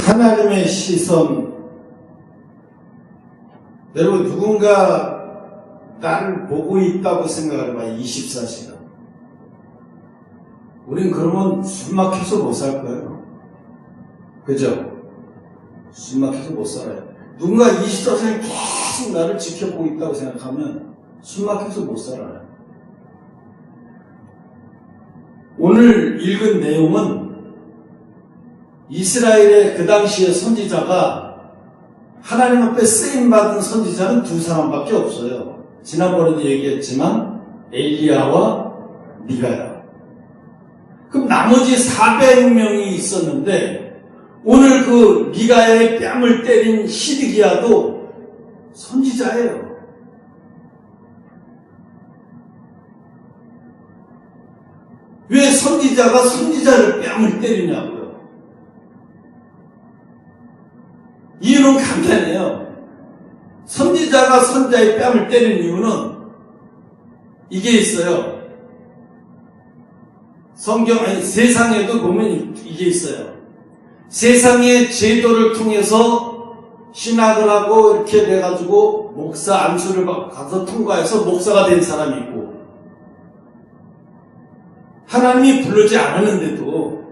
하나님의 시선, 여러분 누군가 나를 보고 있다고 생각을 해봐. 24시간. 우린 그러면 숨막혀서 못 살 거예요. 그죠? 숨막혀서 못 살아요. 누군가 24시간 계속 나를 지켜보고 있다고 생각하면 숨막혀서 못 살아요. 오늘 읽은 내용은 이스라엘의 그 당시의 선지자가 하나님 앞에 쓰임받은 선지자는 두 사람밖에 없어요. 지난번에도 얘기했지만 엘리야와 미가야. 그럼 나머지 400명이 있었는데 오늘 그 미가야의 뺨을 때린 시드기야도 선지자예요. 왜 선지자가 선지자를 뺨을 때리냐고요? 이유는 간단해요. 선지자가 선지자의 뺨을 때리는 이유는 이게 있어요. 세상에도 보면 이게 있어요. 세상의 제도를 통해서 신학을 하고 이렇게 돼가지고 목사 안수를 가서 통과해서 목사가 된 사람이 있고, 하나님이 부르지 않았는데도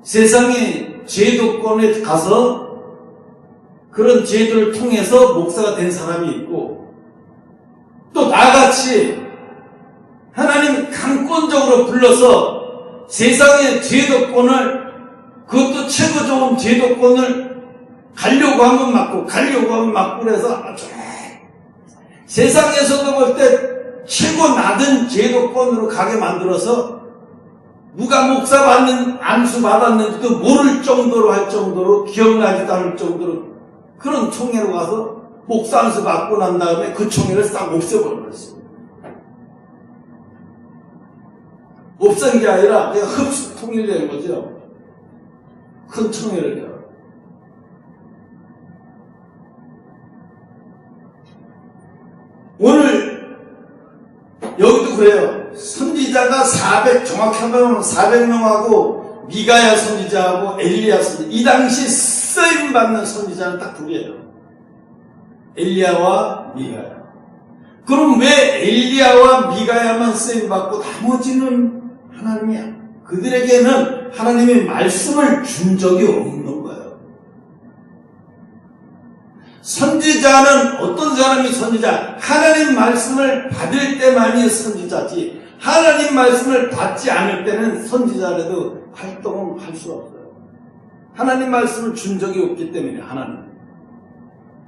세상의 제도권에 가서 그런 제도를 통해서 목사가 된 사람이 있고, 또 나같이 하나님 강권적으로 불러서 세상의 제도권을, 그것도 최고 좋은 제도권을 가려고 하면 맞고 가려고 하면 맞고 그래서 아주 세상에서도 볼 때 최고 낮은 제도권으로 가게 만들어서 누가 목사 받는 안수 받았는지도 모를 정도로 할 정도로, 기억나지도 않을 정도로 그런 총회로 가서 목사 안수 받고 난 다음에 그 총회를 싹 없애버렸어요. 없앤 게 아니라 그냥 흡수 통일된 거죠. 큰 총회를요. 오늘 여기도 그래요. 선지자가 정확히 하면 400명하고 미가야 선지자하고 엘리야 선지자, 이 당시 쓰임받는 선지자는 딱 두 개예요. 엘리야와 미가야. 그럼 왜 엘리야와 미가야만 쓰임받고 나머지는 하나님이야? 그들에게는 하나님의 말씀을 준 적이 없는 거예요. 선지자는 어떤 사람이 선지자? 하나님 말씀을 받을 때만이 선지자지, 하나님 말씀을 받지 않을 때는 선지자라도 활동을 할 수 없어요. 하나님 말씀을 준 적이 없기 때문에.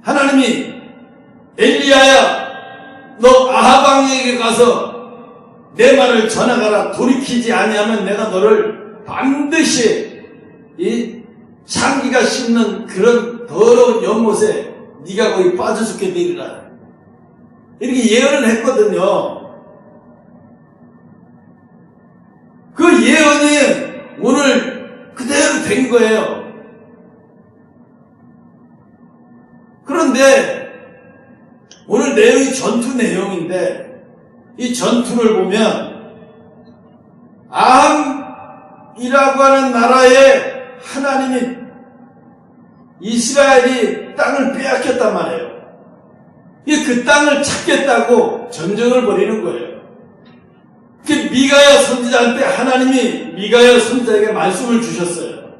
하나님이 엘리야야, 너 아하방에게 가서 내 말을 전해가라. 돌이키지 아니하면 내가 너를 반드시 이 창기가 씹는 그런 더러운 연못에 네가 거기 빠져 죽게 되리라. 이렇게 예언을 했거든요. 그 예언이 오늘 그대로 된 거예요. 그런데 오늘 내용이 전투 내용인데, 이 전투를 보면 암이라고 하는 나라에 하나님이 이스라엘이 땅을 빼앗겼단 말이에요. 그 땅을 찾겠다고 전쟁을 벌이는 거예요. 그 미가야 선지자한테 하나님이 미가야 선지자에게 말씀을 주셨어요.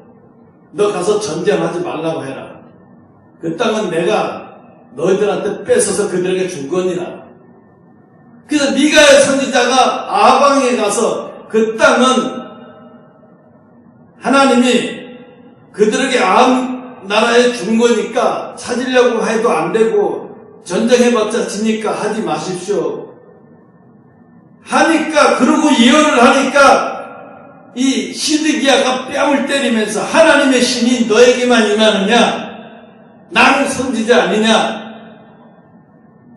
너 가서 전쟁하지 말라고 해라. 그 땅은 내가 너희들한테 뺏어서 그들에게 준 거니라. 그래서 미가야 선지자가 아방에 가서 그 땅은 하나님이 그들에게 아함 나라에 준 거니까 찾으려고 해도 안 되고 전쟁해봤자 지니까 하지 마십시오 하니까, 그러고 예언을 하니까 이 시드기야가 뺨을 때리면서 하나님의 신이 너에게만 임하느냐? 나는 선지자 아니냐?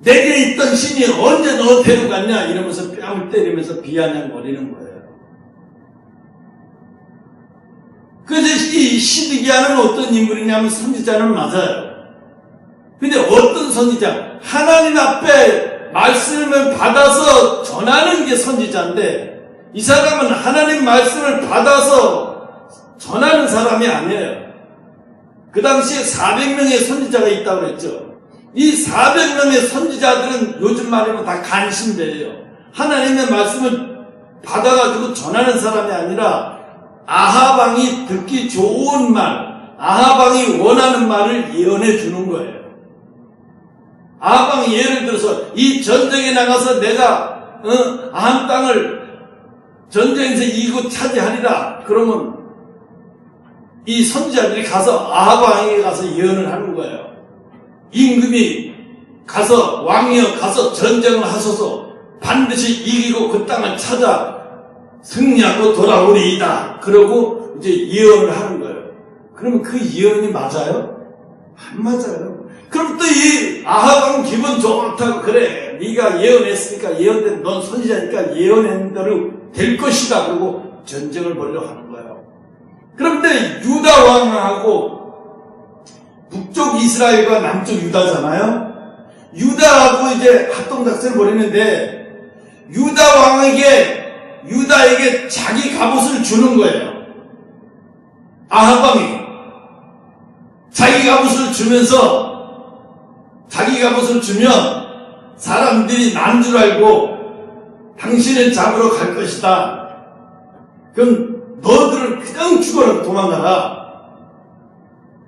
내게 있던 신이 언제 너 데려갔냐? 이러면서 뺨을 때리면서 비아냥거리는 거예요. 그래서 이 시드기야는 어떤 인물이냐면 선지자는 맞아요. 근데 어떤 선지자? 하나님 앞에 말씀을 받아서 전하는 게 선지자인데, 이 사람은 하나님 말씀을 받아서 전하는 사람이 아니에요. 그 당시에 400명의 선지자가 있다고 그랬죠. 이 400명의 선지자들은 요즘 말하면 다 간신배예요. 하나님의 말씀을 받아가지고 전하는 사람이 아니라 아합 왕이 듣기 좋은 말, 아합 왕이 원하는 말을 예언해 주는 거예요. 아합 왕이 예를 들어서 이 전쟁에 나가서 내가 아함 땅을 전쟁에서 이기고 차지하리라. 그러면 이 선지자들이 가서 아합 왕에게 가서 예언을 하는 거예요. 임금이 가서 왕이여 가서 전쟁을 하소서 반드시 이기고 그 땅을 찾아 승리하고 돌아오리이다. 그러고 이제 예언을 하는 거예요. 그러면 그 예언이 맞아요? 안 맞아요. 그럼 또 이 아합 왕 기분 좋다고 그래 네가 예언했으니까 예언된 넌 선지자니까 예언한 대로 될 것이다. 그러고 전쟁을 벌려고 하는 거예요. 그런데 유다 왕하고 북쪽 이스라엘과 남쪽 유다잖아요. 유다하고 이제 합동작전을 벌이는데 유다에게 자기 갑옷을 주는 거예요. 아합 왕이 자기 갑옷을 주면서 자기 갑옷을 주면 사람들이 난 줄 알고 당신을 잡으러 갈 것이다. 그럼 너들은 그냥 죽어라 도망가라.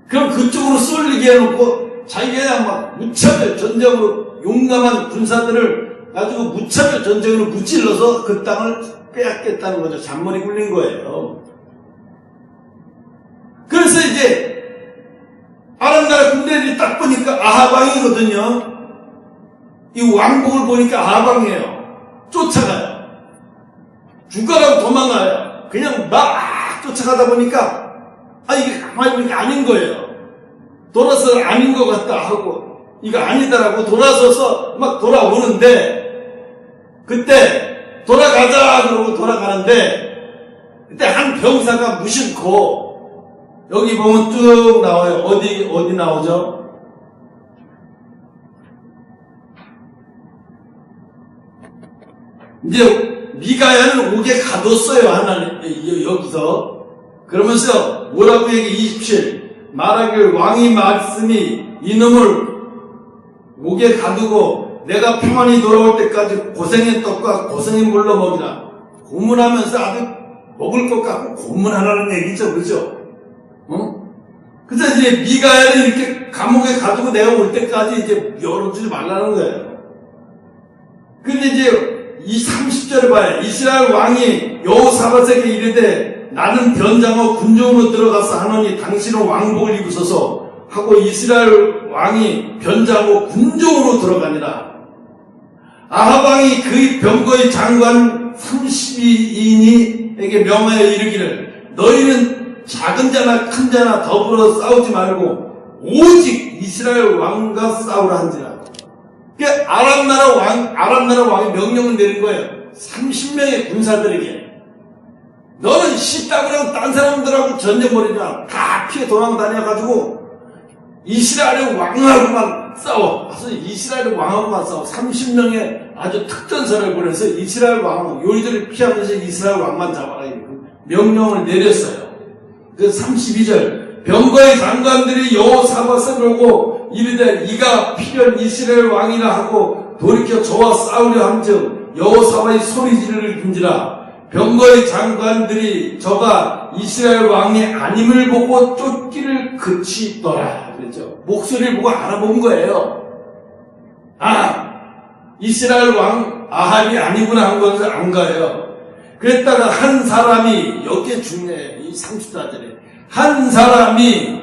그럼 그쪽으로 쏠리게 해놓고 자기가 막 무차별 전쟁으로 용감한 군사들을 가지고 무차별 전쟁으로 무찔러서 그 땅을 빼앗겠다는 거죠. 잔머리 굴린 거예요. 그래서 이제 아람 나라 군대들이 딱 보니까 아합 왕이거든요. 이 왕복을 보니까 아합 왕이에요. 쫓아가요. 죽어라고 도망가요. 그냥 막 쫓아가다 보니까 이게 가만히 보니까 아닌 거예요. 돌아서 아닌 것 같다 하고 이거 아니다라고 돌아서서 막 돌아오는데 그때 돌아가자 그러고 돌아가는데 그때 한 병사가 무심코 여기 보면 쭉 나와요. 어디 나오죠? 이제 미가야는 옥에 가뒀어요. 하나님 여기서. 그러면서 뭐라고 얘기 27 말하길 왕이 말씀이 이놈을 옥에 가두고 내가 평안히 돌아올 때까지 고생의 떡과 고생의 물로 먹이라. 고문하면서 아주 먹을 것 같고 고문하라는 얘기죠. 그죠? 그래서 이제 미가야를 이렇게 감옥에 가두고 내가 올 때까지 이제 열어주지 말라는 거예요. 근데 이제 이 30절에 봐요. 이스라엘 왕이 여호사밧에게 이르되 나는 변장하고 군중으로 들어가서 하노니 당신은 왕복을 입으소서 하고 이스라엘 왕이 변장하고 군중으로 들어가니라. 아합 왕이 그의 병거의 장관 32인에게 명하여 이르기를 너희는 작은 자나 큰 자나 더불어 싸우지 말고 오직 이스라엘 왕과 싸우라 한지라. 그러니까 아람 나라 왕이 명령을 내린 거예요. 30명의 군사들에게 너는 씨따구랑 딴 사람들하고 전쟁 벌이냐 다 피해 도망 다녀가지고 이스라엘 왕하고만 싸워. 그래서 이스라엘 왕하고만 싸워. 30명의 아주 특전사를 보내서 이스라엘 왕 요리들을 피하면서 이스라엘 왕만 잡아라. 명령을 내렸어요. 그 32절 병거의 장관들이 여호사밧을 보고 이르되 이가 필연 이스라엘 왕이라 하고 돌이켜 저와 싸우려 함즉 여호사밧이 소리지르를 빈지라. 병거의 장관들이 저가 이스라엘 왕이 아님을 보고 쫓기를 그치더라. 그랬죠. 목소리를 보고 알아본 거예요. 이스라엘 왕 아합이 아니구나 한 것을 안 가요. 그랬다가 한 사람이 여기에 중요해. 이 30자들이 한 사람이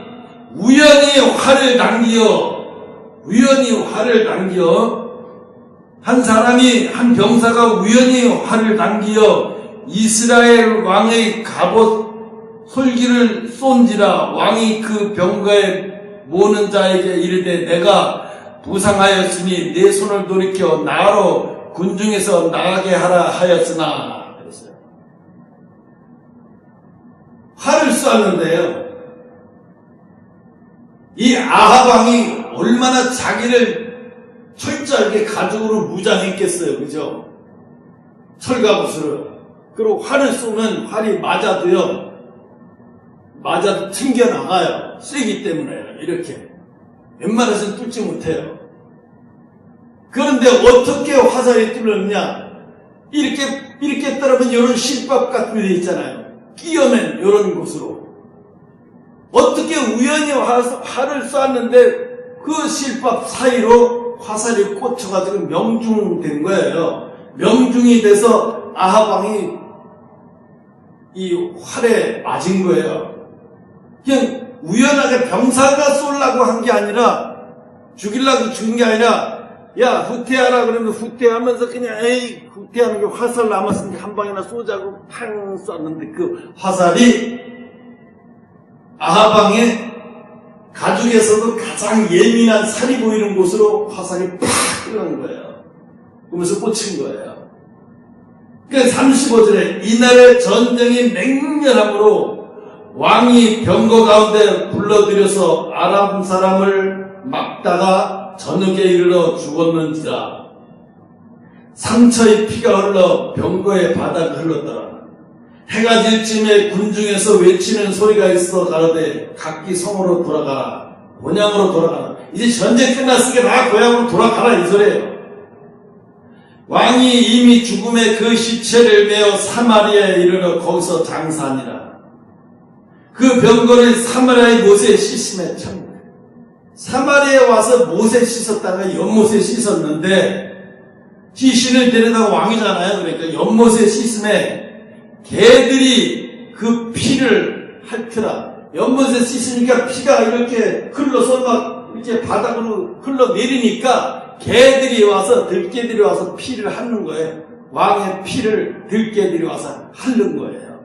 우연히 활을 당겨 한 사람이 한 병사가 우연히 활을 당겨 이스라엘 왕의 갑옷 솔기를 쏜지라. 왕이 그 병거에 모는 자에게 이르되 내가 부상하였으니 내 손을 돌이켜 나로 군중에서 나가게 하라 하였으나. 그랬어요. 활을 쏘았는데요. 이 아합 왕이 얼마나 자기를 철저하게 가죽으로 무장했겠어요. 그죠? 철갑옷으로. 그리고 활을 쏘면 활이 맞아도요. 맞아도 튕겨나가요. 세기 때문에요. 이렇게. 웬만해서는 뚫지 못해요. 그런데 어떻게 화살이 뚫렸냐? 이렇게 따르면 이런 실밥 같은 게 있잖아요. 끼어맨 이런 곳으로. 어떻게 우연히 활을 쐈는데 그 실밥 사이로 화살이 꽂혀가지고 명중된 거예요. 명중이 돼서 아하방이 이 활에 맞은 거예요. 그냥 우연하게 병사가 쏠라고 한 게 아니라 죽이려고 죽인 게 아니라 야 후퇴하라 그러면 후퇴하면서 그냥 에이 후퇴하는 게 화살 남았으니까 한 방이나 쏘자고 팡 쐈는데 그 화살이 아하방의 가죽에서도 가장 예민한 살이 보이는 곳으로 화살이 팍 들어간 거예요. 그러면서 꽂힌 거예요. 그러니까 35절에 이날의 전쟁이 맹렬함으로 왕이 병거 가운데 불러들여서 아람 사람을 막다가 저녁에 이르러 죽었는지라. 상처의 피가 흘러 병거의 바닥을 흘렀더라. 해가 질 쯤에 군중에서 외치는 소리가 있어 가로되 각기 성으로 돌아가라. 본향으로 돌아가라. 이제 전쟁 끝났으니까 다 고향으로 돌아가라 이 소리예요. 왕이 이미 죽음의 그 시체를 메어 사마리아에 이르러 거기서 장사하니라. 그 병거를 사마리아의 못에 씻음에 참 사마리아에 와서 못에 씻었다가 연못에 씻었는데 귀신을 데려다가 왕이잖아요. 그러니까 연못에 씻음에 개들이 그 피를 핥더라. 연못에 씻으니까 피가 이렇게 흘러서 막 이렇게 바닥으로 흘러내리니까 개들이 와서 들개들이 와서 피를 핥는 거예요. 왕의 피를 들개들이 와서 핥는 거예요.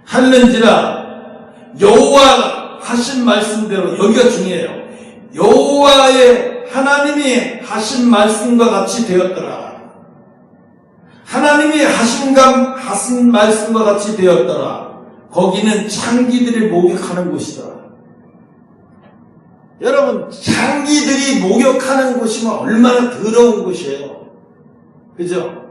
핥는지라 여호와 하신 말씀대로 여기가 중요해요. 여호와의 하나님이 하신 말씀과 같이 되었더라. 하나님이 하신 말씀과 같이 되었더라. 거기는 창기들이 목욕하는 곳이더라. 여러분, 창기들이 목욕하는 곳이면 얼마나 더러운 곳이에요. 그죠?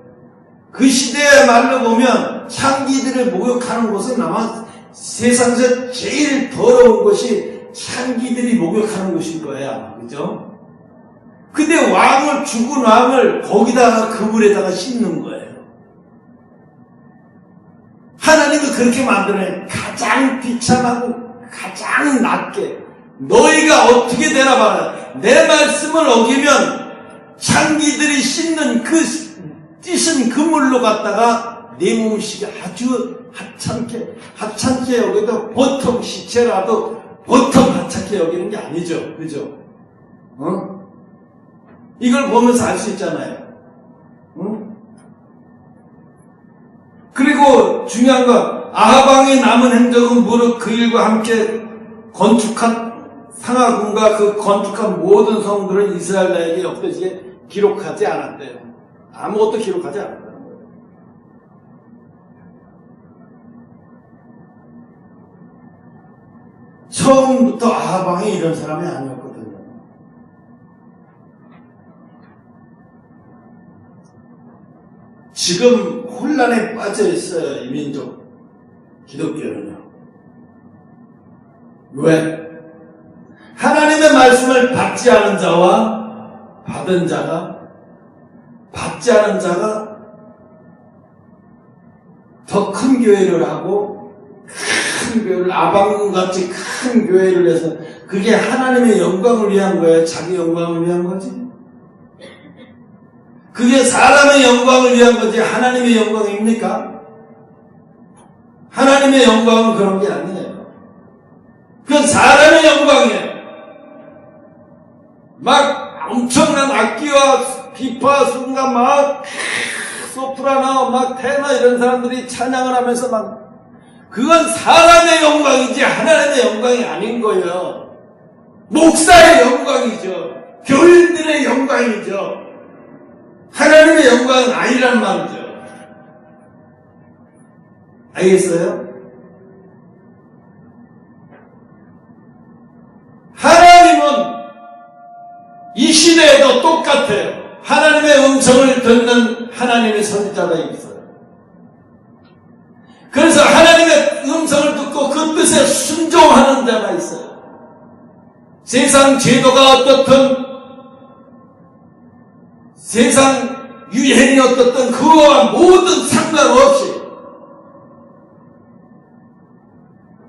그 시대의 말로 보면 창기들을 목욕하는 곳은 아마 세상에서 제일 더러운 곳이 창기들이 목욕하는 곳일 거야. 그죠? 근데 죽은 왕을 거기다가 그 물에다가 씻는 거예요. 하나님은 그렇게 만들어요. 가장 비참하고 가장 낮게. 너희가 어떻게 되나 봐라. 내 말씀을 어기면 창기들이 씻는 그 씻은 그 물로 갖다가 내 몸을 씻게 아주 하찮게 여기도 보통 시체라도 보통 하찮게 여기는 게 아니죠. 그죠? 이걸 보면서 알 수 있잖아요. 그리고 중요한 건 아하방의 남은 행적은 무릇 그 일과 함께 건축한 상하군과 그 건축한 모든 성들은 이스라엘 나에게 역대지에 기록하지 않았대요. 아무것도 기록하지 않았다는 거예요. 처음부터 아하방이 이런 사람이 아니었거든요. 지금 혼란에 빠져 있어요. 이 민족 기독교는요. 왜? 하나님의 말씀을 받지 않은 자와 받은 자가 받지 않은 자가 더 큰 교회를 하고 큰 교회를 아방같이 큰 교회를 해서 그게 하나님의 영광을 위한 거예요? 자기 영광을 위한 거지? 그게 사람의 영광을 위한 거지 하나님의 영광입니까? 하나님의 영광은 그런 게 아니에요. 그건 사람의 영광이에요. 막 엄청난 악기와 비파, 순간 막 소프라노, 막 테너 이런 사람들이 찬양을 하면서 막 그건 사람의 영광이지 하나님의 영광이 아닌 거예요. 목사의 영광이죠. 교인들의 영광이죠. 하나님의 영광은 아니란 말이죠. 알겠어요? 하나님은 이 시대에도 똑같아요. 하나님의 음성을 듣는 하나님의 선지자가 있어요. 그래서 하나님의 음성을 듣고 그 그 뜻에 순종하는 자가 있어요. 세상 제도가 어떻든 세상 유행이 어떻든 그와 모든 상관없이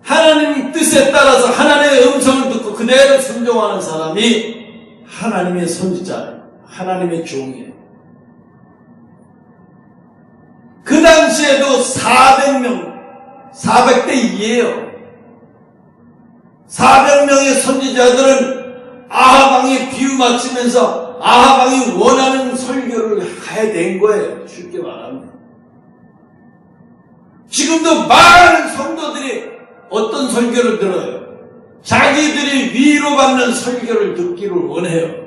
하나님 뜻에 따라서 하나님의 음성을 듣고 그대로 순종하는 사람이 하나님의 선지자예요. 하나님의 종이에요. 그 당시에도 400명, 400대 2예요. 400명의 선지자들은 아합 왕이 비유 맞추면서 아합 왕이 원하는 설교를 해야 된 거예요. 쉽게 말하면. 지금도 많은 성도들이 어떤 설교를 들어요? 자기들이 위로받는 설교를 듣기를 원해요.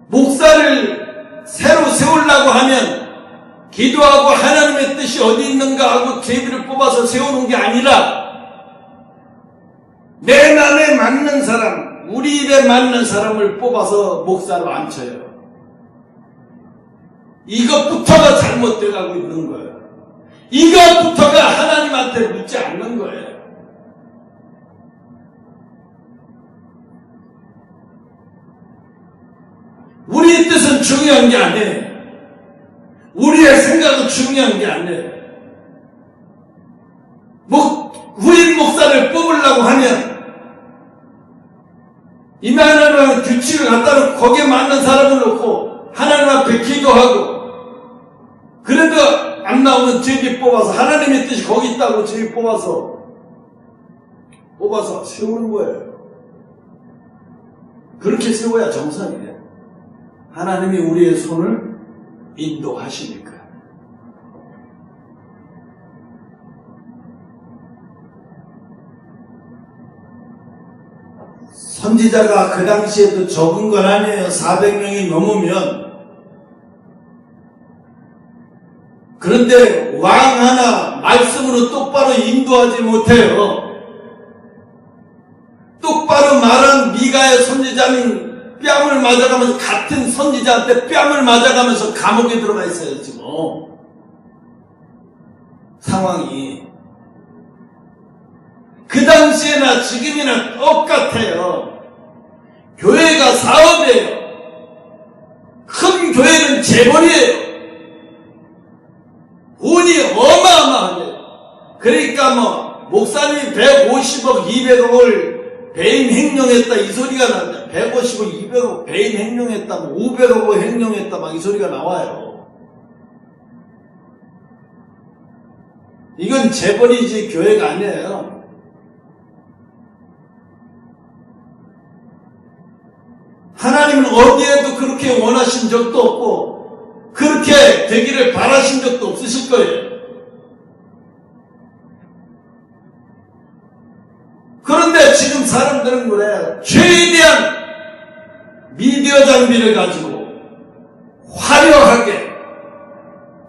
목사를 새로 세우려고 하면 기도하고 하나님의 뜻이 어디 있는가 하고 제비를 뽑아서 세우는 게 아니라 내 맘에 맞는 사람, 우리 입에 맞는 사람을 뽑아서 목사로 앉혀요. 이것부터가 잘못돼 가고 있는 거예요. 이것부터가 하나님한테 묻지 않는 거예요. 우리의 뜻은 중요한 게 아니에요. 우리의 생각은 중요한 게 아니에요. 후임 목사를 뽑으려고 하면 이만한 규칙을 갖다 놓고 거기에 맞는 사람을 놓고 하나님 앞에 기도하고 그래도 안 나오면 제비 뽑아서 하나님의 뜻이 거기 있다고 제비 뽑아서 세우는 거예요. 그렇게 세워야 정상이에요. 하나님이 우리의 손을 인도하시니까. 선지자가 그 당시에도 적은 건 아니에요. 400명이 넘으면. 그런데 왕 하나 말씀으로 똑바로 인도하지 못해요. 똑바로 말한 미가의 선지자는 뺨을 맞아가면서 같은 선지자한테 뺨을 맞아가면서 감옥에 들어가 있어요. 지금 상황이 그 당시에나 지금이나 똑같아요. 교회가 사업이에요. 큰 교회는 재벌이에요. 돈이 어마어마하게. 그러니까 목사님이 150억, 200억을 배임 횡령했다 이 소리가 나는데 150억, 200억 배임 횡령했다, 500억을 횡령했다 막 이 소리가 나와요. 이건 재벌이지 교회가 아니에요. 하나님은 어디에도 그렇게 원하신 적도 없고 그렇게 되기를 바라신 적도 없으실 거예요. 그런데 지금 사람들은 그래요. 최대한 미디어 장비를 가지고 화려하게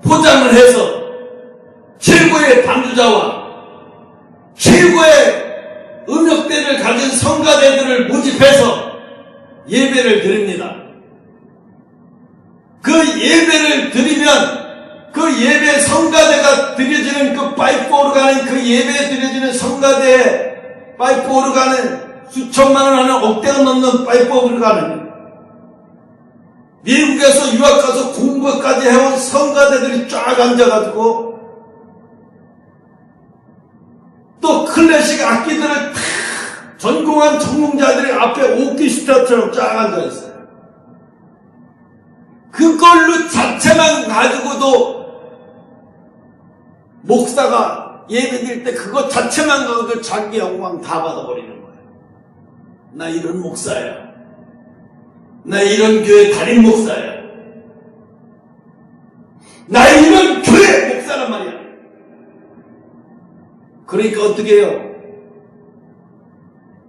포장을 해서 최고의 반주자와 최고의 음역대를 가진 성가대들을 모집해서 예배를 드립니다. 그 예배를 드리면 그 예배 성가대가 드려지는 그 파이프 오르가는 그 예배에 드려지는 성가대에 파이프 오르가는 수천만 원 하는 억대가 넘는 파이프 오르가는 미국에서 유학 가서 공부까지 해온 성가대들이 쫙 앉아가지고 또 클래식 악기들을 탁 전공한 전공자들이 앞에 오케스트라처럼 쫙 앉아있어요. 그걸로 자체만 가지고도 목사가 예배드릴 때 그거 자체만 가지고 자기 영광 다 받아버리는 거예요. 나 이런 목사야. 나 이런 교회 담임 목사야. 나 이런 교회 목사란 말이야. 그러니까 어떻게 해요?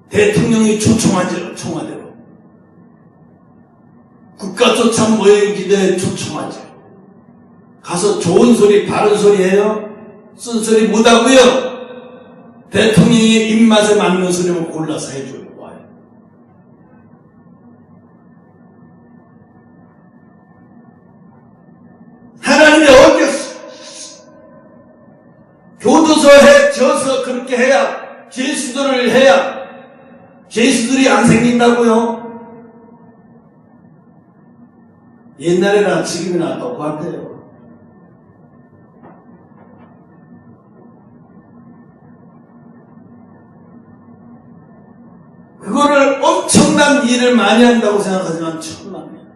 대통령이 초청하죠. 청와대로. 국가조차 모여기대에 초청하죠. 가서 좋은 소리 바른 소리 해요? 쓴소리 못하고요. 대통령의 입맛에 맞는 소리만 골라서 해줘요. 와요. 하나님이 어디 부서져서 그렇게 해야, 죄수들을 해야 죄수들이 안 생긴다고요? 옛날이나 지금이나 똑같아요. 그거를 엄청난 일을 많이 한다고 생각하지만 천만이에요.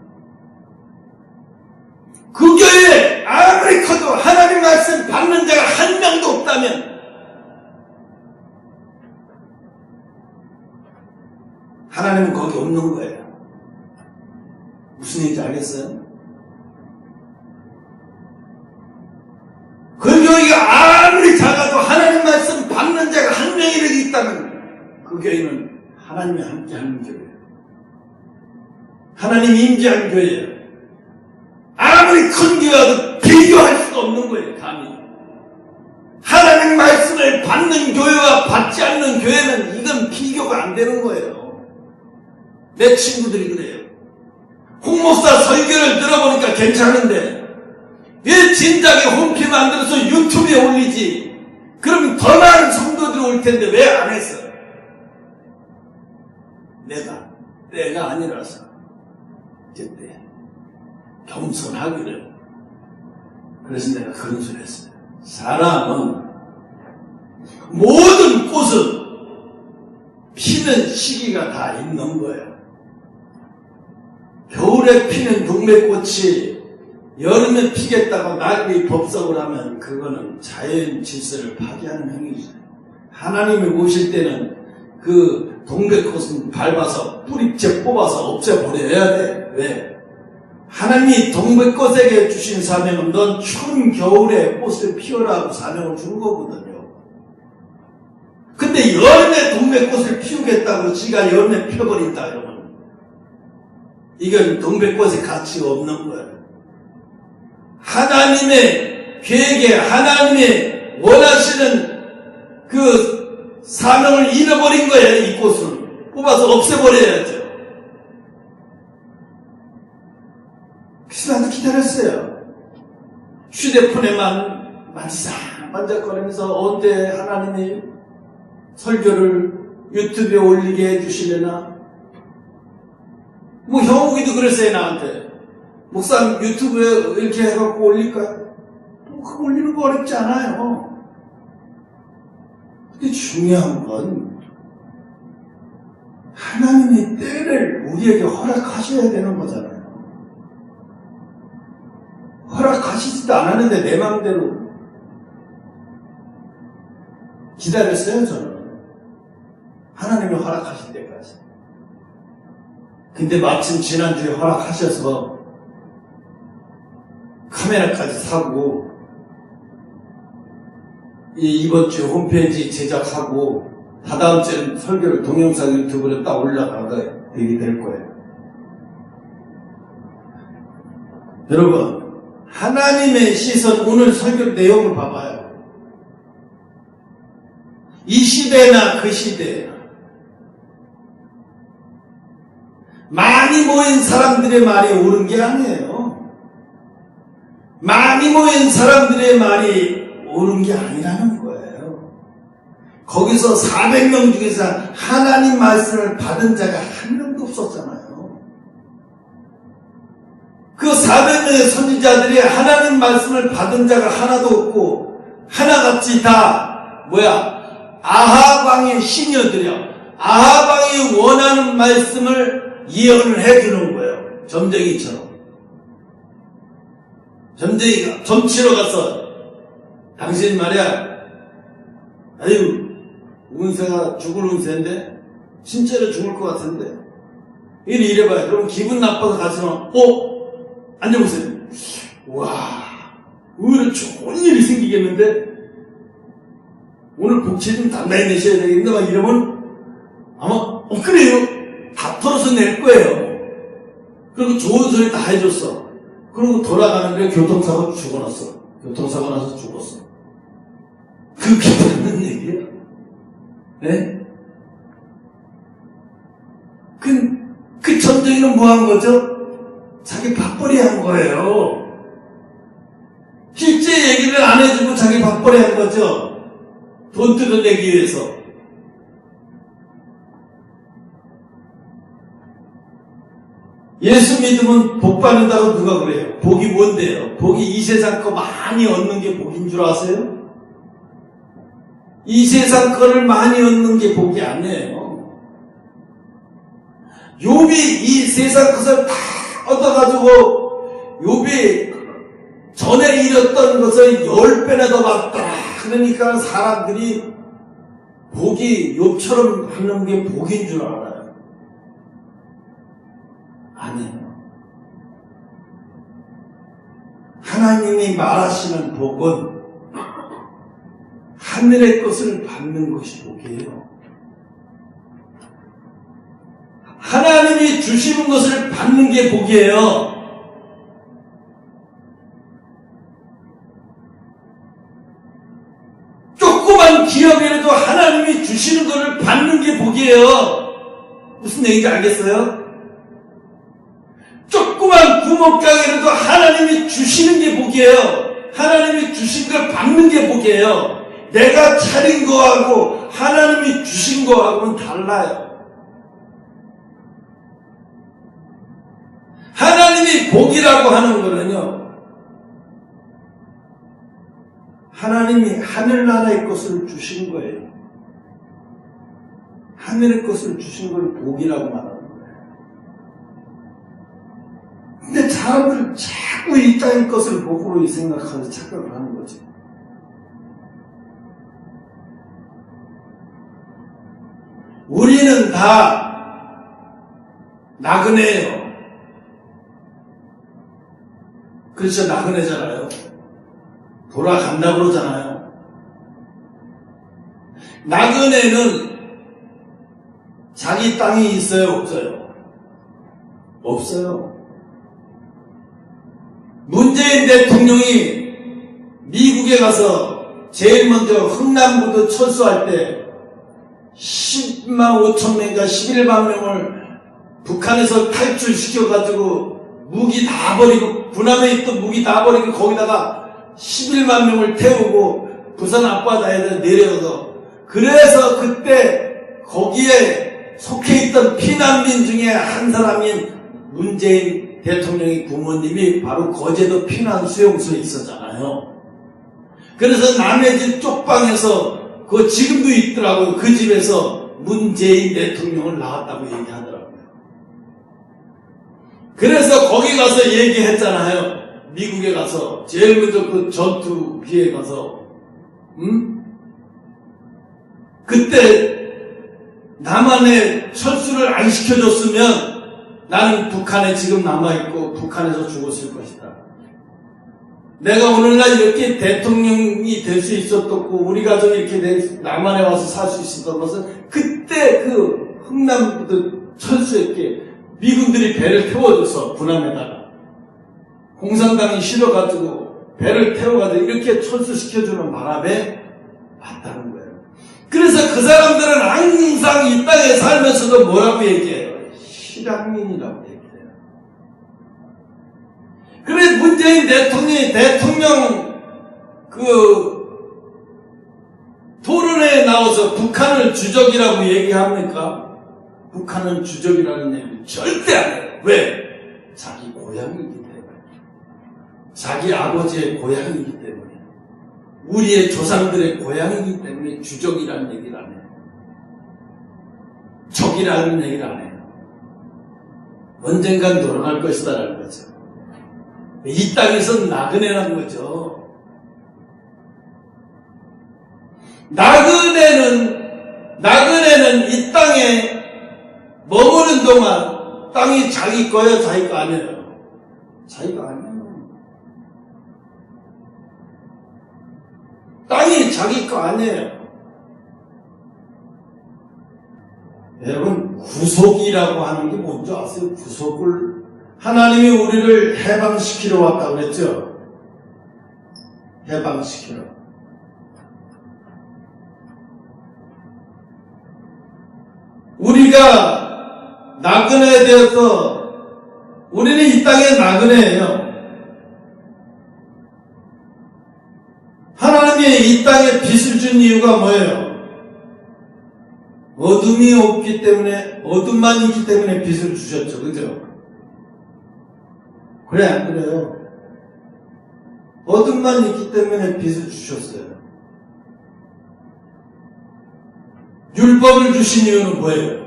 그 교회에 아무리 커도 하나님 말씀 받는 자가 한 명도 없다면 하나님은 거기 없는 거예요. 무슨 얘기인지 알겠어요? 그 교회가 아무리 작아도 하나님 말씀 받는 자가 한 명이라도 있다면 그 교회는 하나님이 함께하는 교회예요. 하나님이 임재하는 교회예요. 아무리 큰 교회와도 비교할 수가 없는 거예요. 감히. 하나님 말씀을 받는 교회와 받지 않는 교회는 이건 비교가 안 되는 거예요. 내 친구들이 그래요. 홍 목사 설교를 들어보니까 괜찮은데 왜 진작에 홈피 만들어서 유튜브에 올리지? 그럼 더 많은 성도들이 올 텐데 왜 안 했어? 내가 아니라서 그때 겸손하기를. 그래서 내가 그런 소리 했어요. 사람은 모든 꽃은 피는 시기가 다 있는 거예요. 겨울에 피는 동백꽃이 여름에 피겠다고 난리 법석을 하면 그거는 자연 질서를 파괴하는 행위죠. 하나님이 오실 때는 그 동백꽃은 밟아서 뿌리째 뽑아서 없애버려야 돼. 왜? 하나님이 동백꽃에게 주신 사명은 넌 추운 겨울에 꽃을 피워라 고 사명을 준 거거든요. 근데 여름에 동백꽃을 피우겠다고 지가 여름에 펴버린다 이러면 이건 동백꽃의 가치가 없는 거예요. 하나님의 계획에 하나님의 원하시는 그 사명을 잃어버린 거예요. 이 꽃을 뽑아서 없애버려야죠. 그래서 나도 기다렸어요. 휴대폰에만 만지작만지작거리면서 언제 하나님이 설교를 유튜브에 올리게 해주시려나. 뭐 형욱이도 그랬어요. 나한테 목사님 유튜브에 이렇게 해갖고 올릴까요? 뭐 그거 올리는 거 어렵지 않아요. 근데 중요한 건 하나님의 때를 우리에게 허락하셔야 되는 거잖아요. 허락하시지도 않았는데 내 마음대로 기다렸어요. 저는 하나님이 허락하실 때까지. 근데 마침 지난주에 허락하셔서 카메라까지 사고 이번 주에 홈페이지 제작하고 다다음 주에는 설교를 동영상 유튜브로 딱 올라가게 되게 될 거예요. 여러분, 하나님의 시선, 오늘 설교 내용을 봐봐요. 이 시대나 그 시대나 많이 모인 사람들의 말이 옳은 게 아니에요. 많이 모인 사람들의 말이 옳은 게 아니라는 거예요. 거기서 400명 중에서 하나님 말씀을 받은 자가 한 명도 없었잖아요. 그 400명의 선지자들이 하나님 말씀을 받은 자가 하나도 없고 하나같이 다 아합 왕의 시녀들이요. 아합 왕이 원하는 말씀을 예언을 해주는 거예요. 점쟁이처럼. 점쟁이가 점 치러 가서 당신 말이야, 아유 운세가 죽을 운세인데 진짜로 죽을 것 같은데 이래봐요. 그럼 기분 나빠서 가시면 앉아보세요. 와, 오늘 좋은 일이 생기겠는데 오늘 복채 좀 단단히 내셔야 되겠는데 막 이러면 아마 그래요. 다 털어서 낼 거예요. 그리고 좋은 소리 다 해줬어. 그리고 돌아가는데 교통사고 죽어났어. 교통사고 나서 죽었어. 그게 맞는 얘기예요. 네? 그 점쟁이는 뭐 한 거죠? 자기 밥벌이 한 거예요. 실제 얘기를 안 해주고 자기 밥벌이 한 거죠. 돈 뜯어내기 위해서. 예수 믿으면 복 받는다고 누가 그래요? 복이 뭔데요? 복이 이 세상 거 많이 얻는 게 복인 줄 아세요? 이 세상 거를 많이 얻는 게 복이 아니에요. 욥이 이 세상 것을 다 얻어가지고 욥이 전에 잃었던 것을 10배나 더 받더라. 그러니까 사람들이 복이 욥처럼 하는 게 복인 줄 알아요. 아니에요. 하나님이 말하시는 복은 하늘의 것을 받는 것이 복이에요. 하나님이 주시는 것을 받는 게 복이에요. 조그만 기업이라도 하나님이 주시는 것을 받는 게 복이에요. 무슨 얘기인지 알겠어요? 조그만 구멍가게라도 하나님이 주시는 게 복이에요. 하나님이 주신 걸 받는 게 복이에요. 내가 차린 거하고 하나님이 주신 거하고는 달라요. 하나님이 복이라고 하는 거는요, 하나님이 하늘나라의 것을 주신 거예요. 하늘의 것을 주신 걸 복이라고 말하는 거예요. 근데 사람들은 자꾸 이 땅의 것을 복으로 생각하면서 착각을 하는 거죠. 우리는 다 나그네예요. 그렇죠. 나그네잖아요. 돌아간다고 그러잖아요. 나그네는 자기 땅이 있어요? 없어요? 없어요. 문재인 대통령이 미국에 가서 제일 먼저 흥남부도 철수할 때 10만 5천 명인가 11만 명을 북한에서 탈출시켜가지고 무기 다 버리고, 군함에 있던 무기 다 버리고 거기다가 11만 명을 태우고 부산 앞바다에 내려서, 그래서 그때 거기에 속해 있던 피난민 중에 한 사람인 문재인 대통령의 부모님이 바로 거제도 피난 수용소에 있었잖아요. 그래서 남의 집 쪽방에서, 그거 지금도 있더라고요. 그 집에서 문재인 대통령을 낳았다고 얘기하더라고요. 그래서 거기 가서 얘기했잖아요. 미국에 가서 제일 먼저 그 전투기에 가서, 그때 남한에 철수를 안 시켜줬으면 나는 북한에 지금 남아있고 북한에서 죽었을 것이다. 내가 오늘날 이렇게 대통령이 될 수 있었고 우리 가족이 이렇게 남한에 와서 살 수 있었던 것은 그때 그 흥남부도 철수했기에 미군들이 배를 태워줘서 군함에다가 공산당이 실어가지고 배를 태워가지고 이렇게 철수시켜주는 바람에 왔다는 거예요. 그래서 그 사람들은 항상 이 땅에 살면서도 뭐라고 얘기해요? 실향민이라고 얘기해요. 그래 문재인 대통령이 토론회에 나와서 북한을 주적이라고 얘기합니까? 북한은 주적이라는 얘기 절대 안 해요. 왜? 자기 고향이기 때문에. 자기 아버지의 고향이기 때문에. 우리의 조상들의 고향이기 때문에 주적이라는 얘기를 안 해요. 적이라는 얘기를 안 해요. 언젠간 돌아갈 것이다라는 거죠. 이 땅에서 나그네라는 거죠. 나그네는 이 땅에 머무는 동안 땅이 자기 거예요? 자기 거 아니에요? 자기가 아니에요. 땅이 자기 거 아니에요. 여러분, 구속이라고 하는 게 뭔지 아세요? 구속을 하나님이 우리를 해방시키러 왔다고 그랬죠? 해방시키러. 우리가 나그네 되어서 우리는 이 땅의 나그네예요. 하나님이 하나님이 이 땅에 빛을 준 이유가 뭐예요? 어둠이 없기 때문에, 어둠만 있기 때문에 빛을 주셨죠. 그죠? 그래, 안 그래요? 어둠만 있기 때문에 빛을 주셨어요. 율법을 주신 이유는 뭐예요?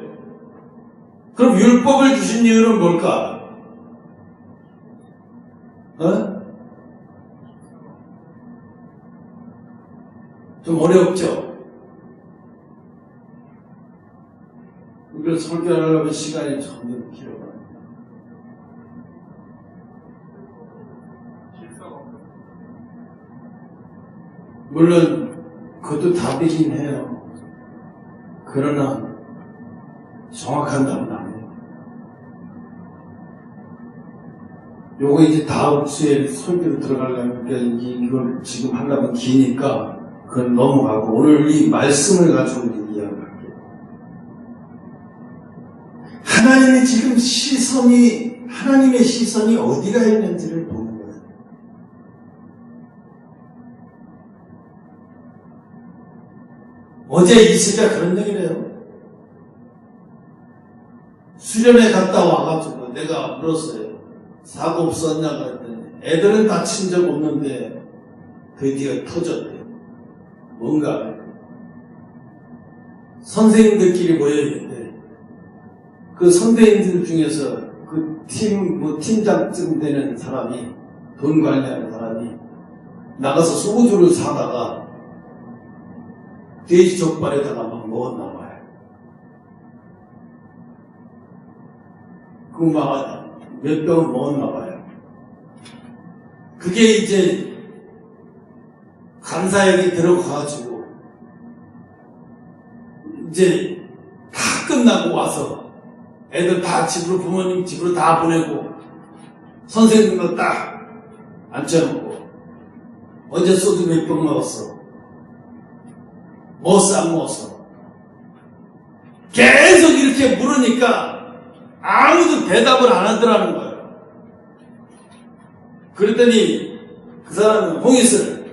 그럼 율법을 주신 이유는 뭘까? 좀 어렵죠? 이걸 설교하려면 시간이 점점 길어가요. 물론 그것도 답이긴 해요. 그러나 정확한 답은 아니에요. 요거 이제 다음 주에 설교로 들어가려면 이걸 지금 하려면 기니까 그건 넘어가고 오늘 이 말씀을 가지고 이야기할게요. 하나님의 지금 하나님의 시선이 어디가 있는지를 보는 거예요. 어제 이슬이가 그런 얘기를 해요. 수련회 갔다 와가지고 내가 물었어요. 사고 없었냐 그랬더니 애들은 다친 적 없는데 드디어 터졌대요. 뭔가 선생님들끼리 모여있는데 그 선생님들 중에서 그 팀장쯤 되는 사람이 돈 관리하는 사람이 나가서 소주를 사다가 돼지 족발에다가 막 먹었나 봐요. 그 막 몇 병을 먹었나 봐요. 그게 이제 간사역이 들어가가지고 이제 다 끝나고 와서 애들 다 집으로 부모님 집으로 다 보내고 선생님도 딱 앉혀놓고 언제 소주 몇 병 먹었어? 먹었어 안 먹었어? 계속 이렇게 물으니까 아무도 대답을 안 하더라는 거예요. 그랬더니 그 사람은 홍이슬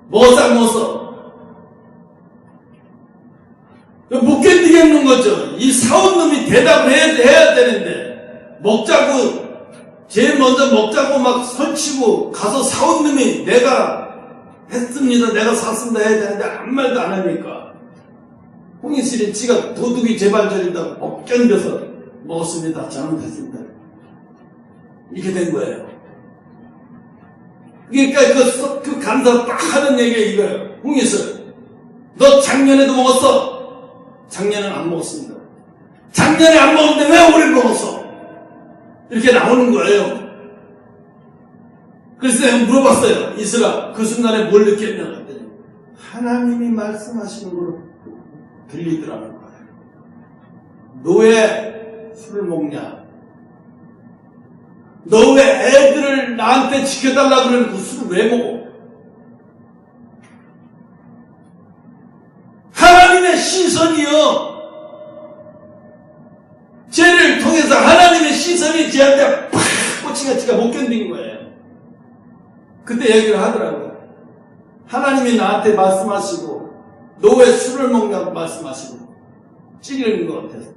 먹었어 안 먹었어? 못 견디겠는 거죠. 이 사온 놈이 대답을 해야 되는데 먹자고 제일 먼저 먹자고 막 설치고 가서 사온 놈이 내가 했습니다 내가 샀습니다 해야 되는데 아무 말도 안 하니까 홍이슬이 지가 도둑이 제발저린다고 못 견뎌서 먹었습니다 잘못했습니다 이렇게 된 거예요. 그러니까 그 간사 딱 하는 얘기가 이거예요. 홍이슬 너 작년에도 먹었어? 작년에는 안 먹었습니다. 작년에 안 먹었는데 왜 올해 먹었어? 이렇게 나오는 거예요. 그래서 내가 물어봤어요. 이슬아 그 순간에 뭘 느꼈냐 그랬더니 하나님이 말씀하시는 걸로 들리더라는 거예요. 너 왜 술을 먹냐? 너 왜 애들을 나한테 지켜달라고 그러는 그 술을 왜 먹어? 하나님의 시선이요. 죄를 통해서 하나님의 시선이 쟤한테 팍 꽂히가 지가 못 견딘 거예요. 그때 얘기를 하더라고요. 하나님이 나한테 말씀하시고 너 왜 술을 먹냐고 말씀하시고 찌르는 것 같아서.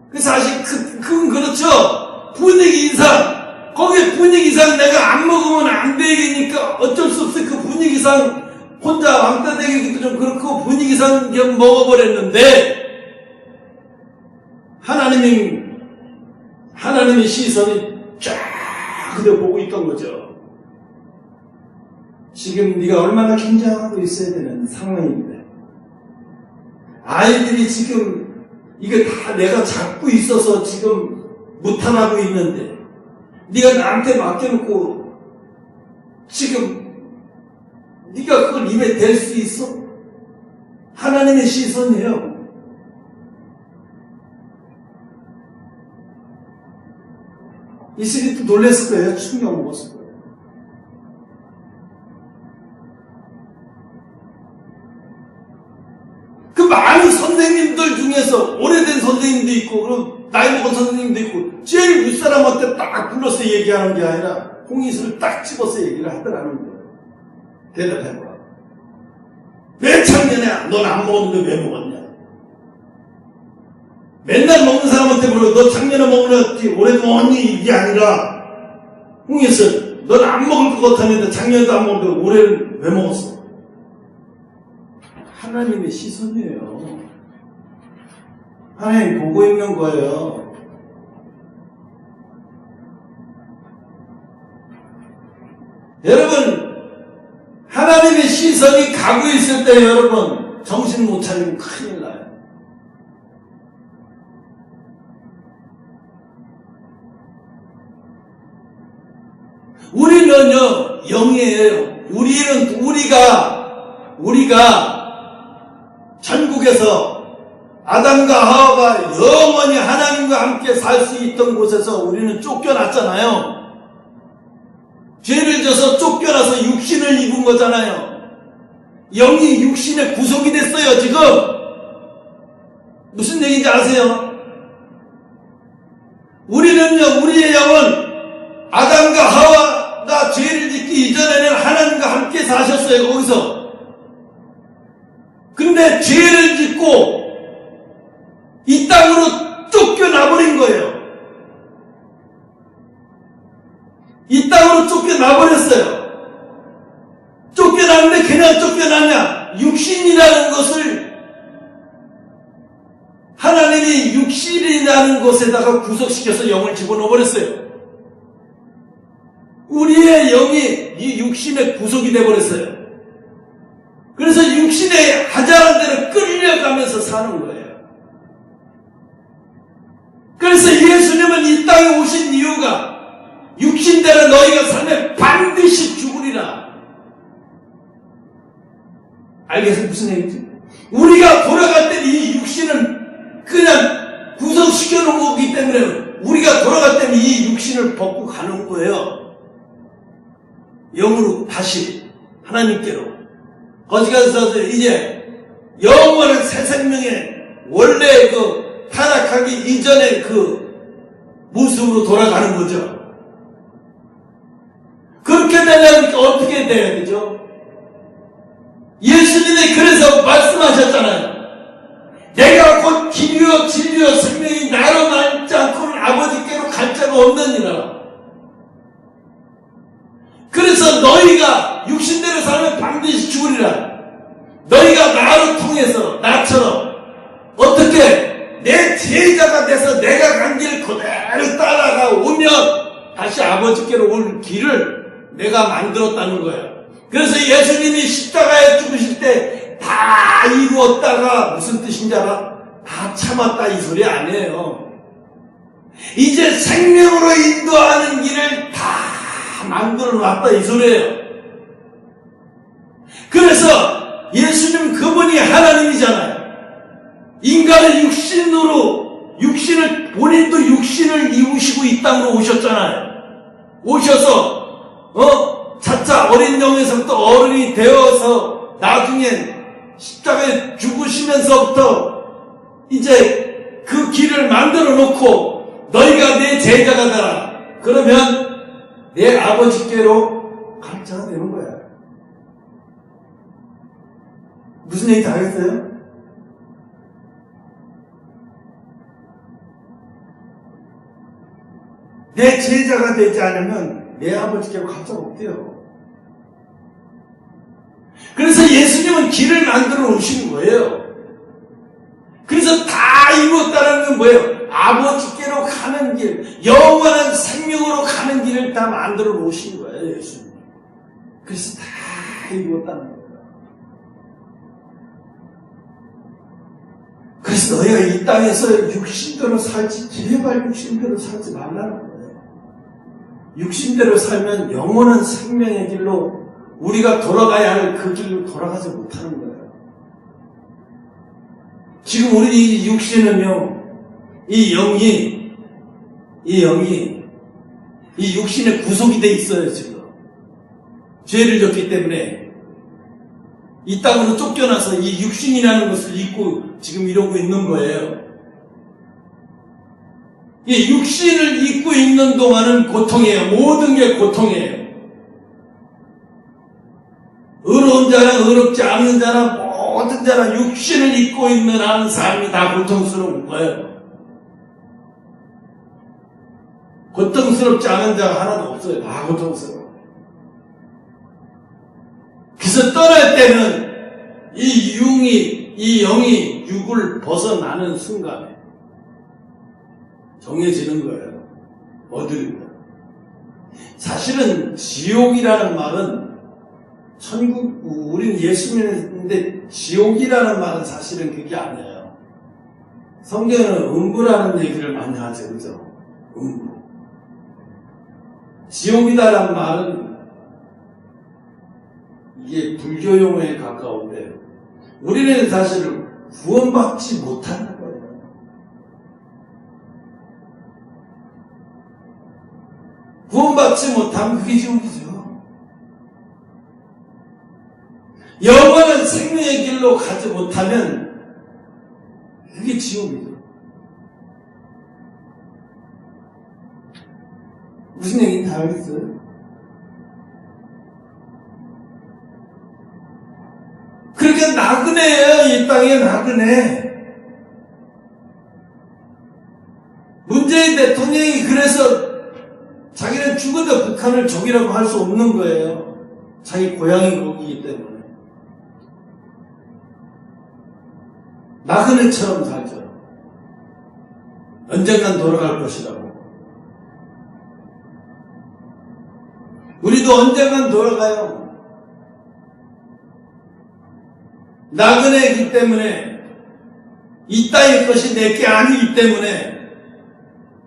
그래서 사실 그건 그렇죠. 분위기상 거기에 분위기상 내가 안 먹으면 안 되니까 어쩔 수 없어. 그 분위기상 혼자 왕따 되기도 좀 그렇고 분위기상 그냥 먹어버렸는데 하나님의 시선이 쫙 그대 보고 있던 거죠. 지금 네가 얼마나 긴장하고 있어야 되는 상황인데 아이들이 지금 이게 다 내가 잡고 있어서 지금 무탄하고 있는데 네가 나한테 맡겨놓고 지금 네가 그걸 입에 댈 수 있어? 하나님의 시선이에요. 이슬이 또 놀랐을 거예요. 충격 먹었을 거예요. 그 많은 선생님들 중에서 오래된 선생님도 있고 그럼 나이 먹은 선생님도 있고 제일 윗사람한테 딱 불러서 얘기하는 게 아니라 홍이슬을 딱 집어서 얘기를 하더라는 거예요. 대답해봐. 왜 작년에 넌 안 먹었는데 왜 먹었냐? 맨날 먹는 사람한테 물어. 너 작년에 먹었지 올해도 먹었니? 이게 아니라 홍했어. 넌 안 먹을 것 같았는데 작년에도 안 먹었는데 올해는 왜 먹었어? 하나님의 시선이에요. 하나님 보고 있는 거예요. 여러분, 하나님의 시선이 가고 있을 때 여러분 정신 못 차리면 큰일 나요. 우리는요 영이에요. 우리가 전국에서 아담과 하와가 영원히 하나님과 함께 살 수 있던 곳에서 우리는 쫓겨났잖아요. 죄를 져서 쫓겨나서 육신을 입은 거잖아요. 영이 육신의 구속이 됐어요. 지금 무슨 얘기인지 아세요? 우리는요, 우리의 영은 아담과 하와가 죄를 짓기 이전에는 하나님과 함께 사셨어요. 거기서. 근데 죄를 짓고 이 땅으로 쫓겨나버린 거예요. 이 땅으로 쫓겨나버렸어요. 쫓겨나는데 그냥 쫓겨나냐? 육신이라는 것을 하나님이 육신이라는 것에다가 구속시켜서 영을 집어넣어버렸어요. 우리의 영이 이 육신의 구속이 되어버렸어요. 그래서 육신의 하자는 대로 끌려가면서 사는 거예요. 그래서 예수님은 이 땅에 오신 이유가 육신대로 너희가 살면 반드시 죽으리라. 알겠어요? 무슨 얘기지? 우리가 돌아갈 때 이 육신은 그냥 구성시켜 놓은 거기 때문에 우리가 돌아갈 때는 이 육신을 벗고 가는 거예요. 영으로 다시 하나님께로. 거기 가서 이제 영원한 새 생명의 원래 그 타락하기 이전의 그 모습으로 돌아가는 거죠. 그렇게 되려면 어떻게 돼야 되죠? 예수님이 그래서 말씀하셨잖아요. 내가 곧 길이요 진리요 생명이 나로 남지 않고는 아버지께로 갈 자가 없느니라. 그래서 너희가 육신대로 살면 반드시 죽으리라. 너희가 나로 통해서 나처럼 어떻게 내 제자가 돼서 내가 간 길 그대로 따라가 오면 다시 아버지께로 올 길을 내가 만들었다는 거예요. 그래서 예수님이 십자가에 죽으실 때 다 이루었다가 무슨 뜻인지 알아? 다 참았다 이 소리 아니에요. 이제 생명으로 인도하는 길을 다 만들어 놨다 이 소리예요. 그래서 예수님 그분이 하나님이잖아요. 인간의 육신을 본인도 육신을 이루시고 이 땅으로 오셨잖아요. 오셔서 차차 어린 영에서부터 어른이 되어서 나중에 십자가에 죽으시면서부터 이제 그 길을 만들어 놓고 너희가 내 제자가 되라. 그러면 내 아버지께로 갈 자가 되는 거야. 무슨 얘기 다 하겠어요? 내 제자가 되지 않으면 내 아버지께로 갈 자가 없대요. 그래서 예수님은 길을 만들어 오시는 거예요. 그래서 다 이루었다는 건 뭐예요? 아버지께로 가는 길, 영원한 생명으로 가는 길을 다 만들어 놓으신 거예요, 예수님. 그래서 다 이루었다는 거예요. 그래서 너희가 이 땅에서 육신대로 살지, 제발 육신대로 살지 말라는 거예요. 육신대로 살면 영원한 생명의 길로 우리가 돌아가야 할 그 길로 돌아가지 못하는 거예요. 지금 우리 이 육신은요, 이 영이 이 육신에 구속이 돼 있어요, 지금. 죄를 졌기 때문에 이 땅으로 쫓겨나서 이 육신이라는 것을 잊고 지금 이러고 있는 거예요. 이 육신을 잊고 있는 동안은 고통이에요. 모든 게 고통이에요. 의로운 자나 의롭지 않은 자나 모든 자나 육신을 입고 있는 한 삶이 다 고통스러운 거예요. 고통스럽지 않은 자가 하나도 없어요. 다 고통스러워요. 그래서 떠날 때는 이 영이 육을 벗어나는 순간에 정해지는 거예요. 어디로? 사실은 지옥이라는 말은 우린 예수 믿는데 지옥이라는 말은 사실은 그게 아니에요. 성경은 음부라는 얘기를 많이 하죠. 그죠? 음부. 지옥이다라는 말은 이게 불교 용어에 가까운데 우리는 사실 구원받지 못하는 거예요. 구원받지 못하면 그게 지옥이죠. 영원한 생명의 길로 가지 못하면 그게 지옥이죠. 무슨 얘기인지 다 알겠어요? 그러니까 나그네예요. 이 땅에 나그네. 문재인 대통령이 그래서 자기는 죽어도 북한을 적이라고 할 수 없는 거예요. 자기 고향이 거기이기 때문에. 나그네처럼 살죠. 언젠간 돌아갈 것이라고. 우리도 언젠간 돌아가요. 나그네이기 때문에 이 땅의 것이 내게 아니기 때문에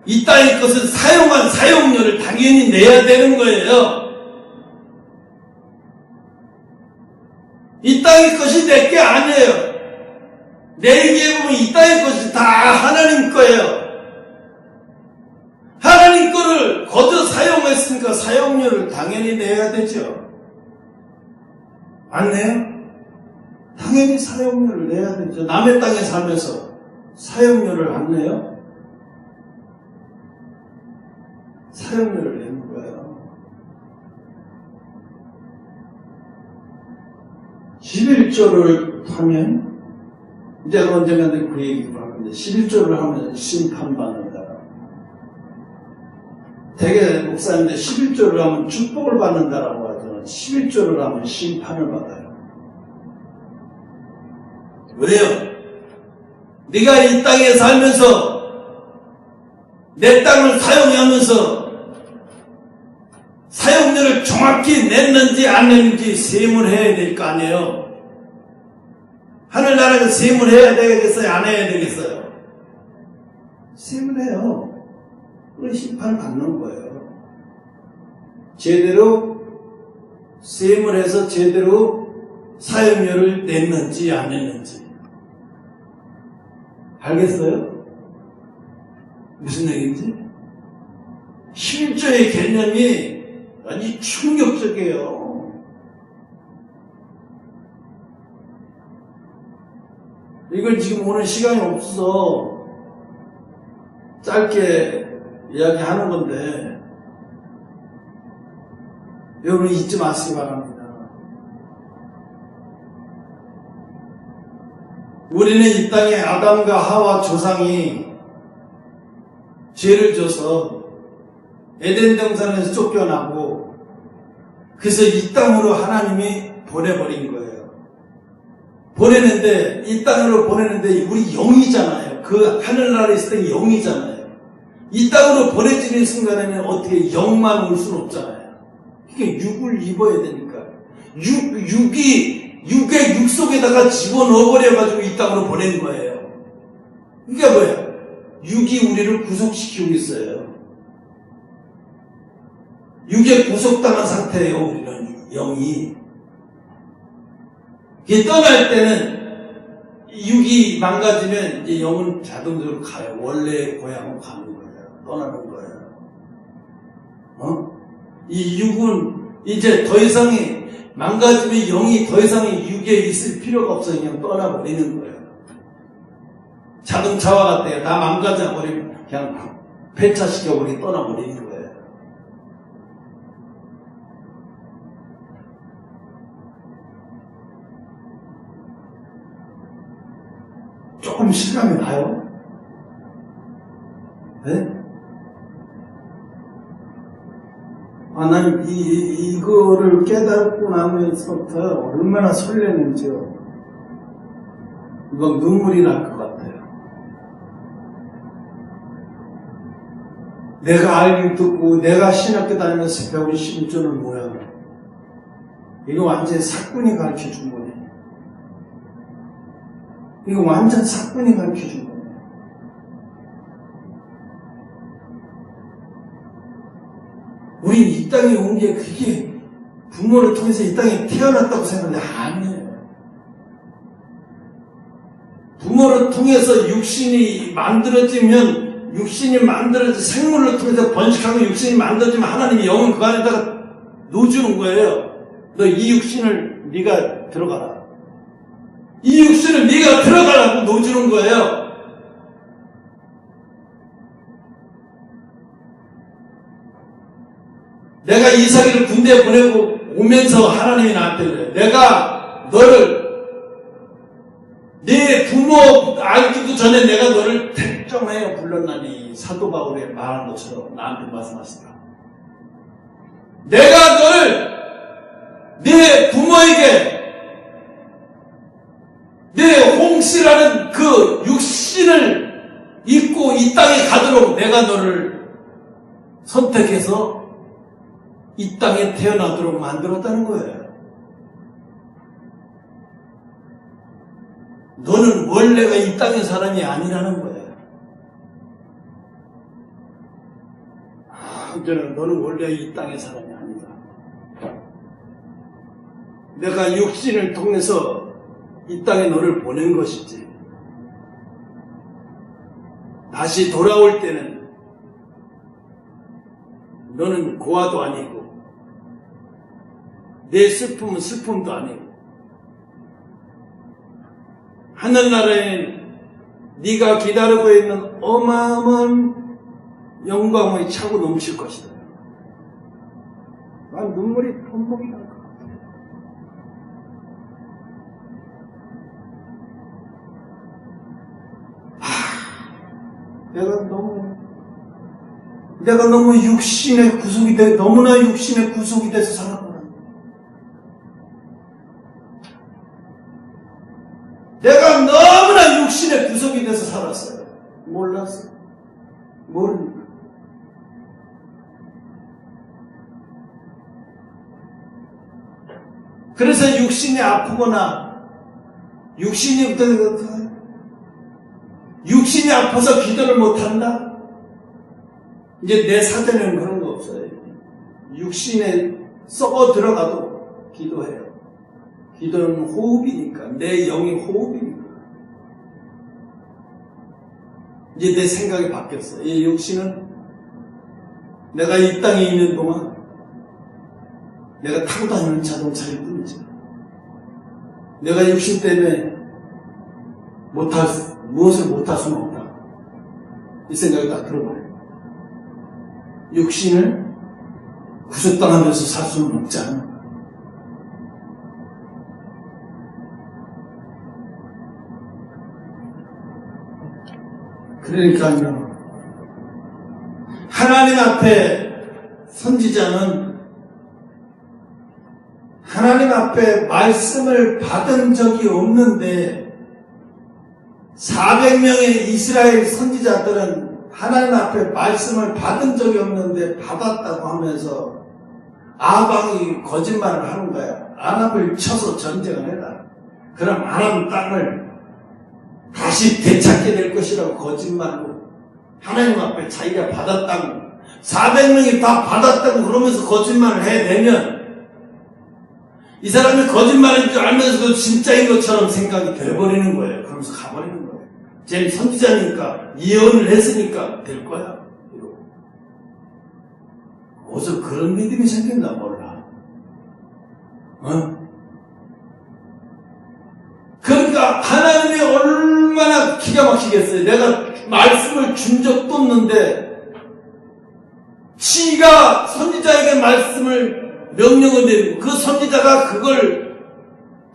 이 땅의 것은 사용한 사용료를 당연히 내야 되는 거예요. 이 땅의 것이 내게 아니에요. 내 얘기해 보면 이 땅의 것이 다 하나님 거예요. 하나님 거를 거저 사용했으니까 사용료를 당연히 내야 되죠. 안 내요? 당연히 사용료를 내야 되죠. 남의 땅에 살면서 사용료를 안 내요? 사용료를 내는 거예요. 11조를 하면 이제 언젠가는 그 얘기도 하는데 11조를 하면 심판받는다. 대개 목사님들 11조를 하면 축복을 받는다라고 하더니 11조를 하면 심판을 받아요. 왜요? 네가 이 땅에 살면서 내 땅을 사용하면서 사용료를 정확히 냈는지 안 냈는지 세임을 해야 될 거 아니에요. 하늘나라에서 세임을 해야 되겠어요? 안 해야 되겠어요? 세임을 해요. 그걸 심판을 받는 거예요. 제대로 세임을 해서 제대로 사용료를 냈는지 안 냈는지. 알겠어요? 무슨 얘기인지? 11조의 개념이 아주 충격적이에요. 이걸 지금 오늘 시간이 없어서 짧게 이야기하는 건데 여러분 잊지 마시기 바랍니다. 우리는 이 땅에 아담과 하와 조상이 죄를 져서 에덴 동산에서 쫓겨나고 그래서 이 땅으로 하나님이 보내버린 거예요. 보내는데 이 땅으로 보내는데 우리 영이잖아요. 그 하늘나라에 있을 때 영이잖아요. 이 땅으로 보내지는 순간에는 어떻게 영만 올 수는 없잖아요. 그러니까 육을 입어야 되니까 육의 육 속에다가 집어넣어버려가지고 이 땅으로 보낸 거예요. 그게 뭐야? 육이 우리를 구속시키고 있어요. 육에 구속당한 상태예요. 우리는 영이. 이게 떠날 때는 육이 망가지면 이제 영은 자동적으로 가요. 원래 고향으로 가는 거예요. 떠나는 거예요. 이 육은 이제 더 이상이 망가지면 영이 더 이상 육에 있을 필요가 없어. 그냥 떠나버리는 거예요. 자동차와 같아요. 다 망가져버리면 그냥 폐차시켜버리고 떠나버리는 거예요. 조금 실감이 나요? 네? 난 이거를 깨닫고 나면서부터 얼마나 설레는지요. 이건 눈물이 날 것 같아요. 내가 알긴 듣고 내가 신학교 다니면서 배운 신조는 뭐야? 이거 완전 사꾼이 가르쳐준 거네. 이거 완전 사꾼이 가르쳐준 거네. 우린 이 땅에 온 게 그게 부모를 통해서 이 땅에 태어났다고 생각하는데 아니에요. 부모를 통해서 육신이 만들어지면 생물을 통해서 번식하고 육신이 만들어지면 하나님이 영을 그 안에다가 넣어주는 거예요. 너 이 육신을 네가 들어가라. 이 육신을 네가 들어가라고 넣어주는 거예요. 내가 이삭이를 군대에 보내고 오면서 하나님이 나한테 그래요. 내가 너를 네 부모 알기도 전에 내가 너를 택정하여 불렀나니 사도 바울이 말한 것처럼 나한테 말씀하시더라. 내가 너를 네 부모에게 네 홍씨라는 그 육신을 입고 이 땅에 가도록 내가 너를 선택해서 이 땅에 태어나도록 만들었다는 거예요. 너는 원래가 이 땅의 사람이 아니라는 거예요. 너는 원래 이 땅의 사람이 아니다. 내가 육신을 통해서 이 땅에 너를 보낸 것이지. 다시 돌아올 때는 너는 고아도 아니고 내 슬픔은 슬픔도 아니고 하늘나라에는 네가 기다리고 있는 어마어마한 영광의 차고 넘칠 것이다. 난 눈물이 펑펑 날 것 같아. 내가 너무 육신의 구속이 너무나 육신의 구속이 돼서 살았구나. 내가 너무나 육신의 구속이 돼서 살았어요. 몰랐어요. 모릅니다. 그래서 육신이 아프거나 육신이 아파서 기도를 못한다? 이제 내 사전에는 그런 거 없어요. 육신에 썩어 들어가도 기도해요. 기도는 호흡이니까, 내 영이 호흡이니까. 이제 내 생각이 바뀌었어요. 이 육신은 내가 이 땅에 있는 동안 내가 타고 다니는 자동차일 뿐이지. 내가 육신 때문에 무엇을 못할 수는 없다. 이 생각이 딱 들어버려요. 육신을 구속당하면서 살 수는 없잖아. 그러니까요. 하나님 앞에 선지자는 하나님 앞에 말씀을 받은 적이 없는데 400명의 이스라엘 선지자들은 하나님 앞에 말씀을 받은 적이 없는데 받았다고 하면서 아방이 거짓말을 하는 거야. 아랍을 쳐서 전쟁을 해라. 그럼 아랍 땅을 다시 되찾게 될 것이라고 거짓말로 하나님 앞에 자기가 받았다고 400명이 다 받았다고 그러면서 거짓말을 해내면 이 사람이 거짓말인 줄 알면서도 진짜인 것처럼 생각이 돼버리는 거예요. 그러면서 가버리는 거예요. 쟤는 선지자니까 예언을 했으니까 될 거야. 이러고. 어디서 그런 믿음이 생겼나 몰라. 그러니까 하나님이 얼마나 기가 막히겠어요. 내가 말씀을 준 적도 없는데 지가 선지자에게 말씀을 명령을 내리고 그 선지자가 그걸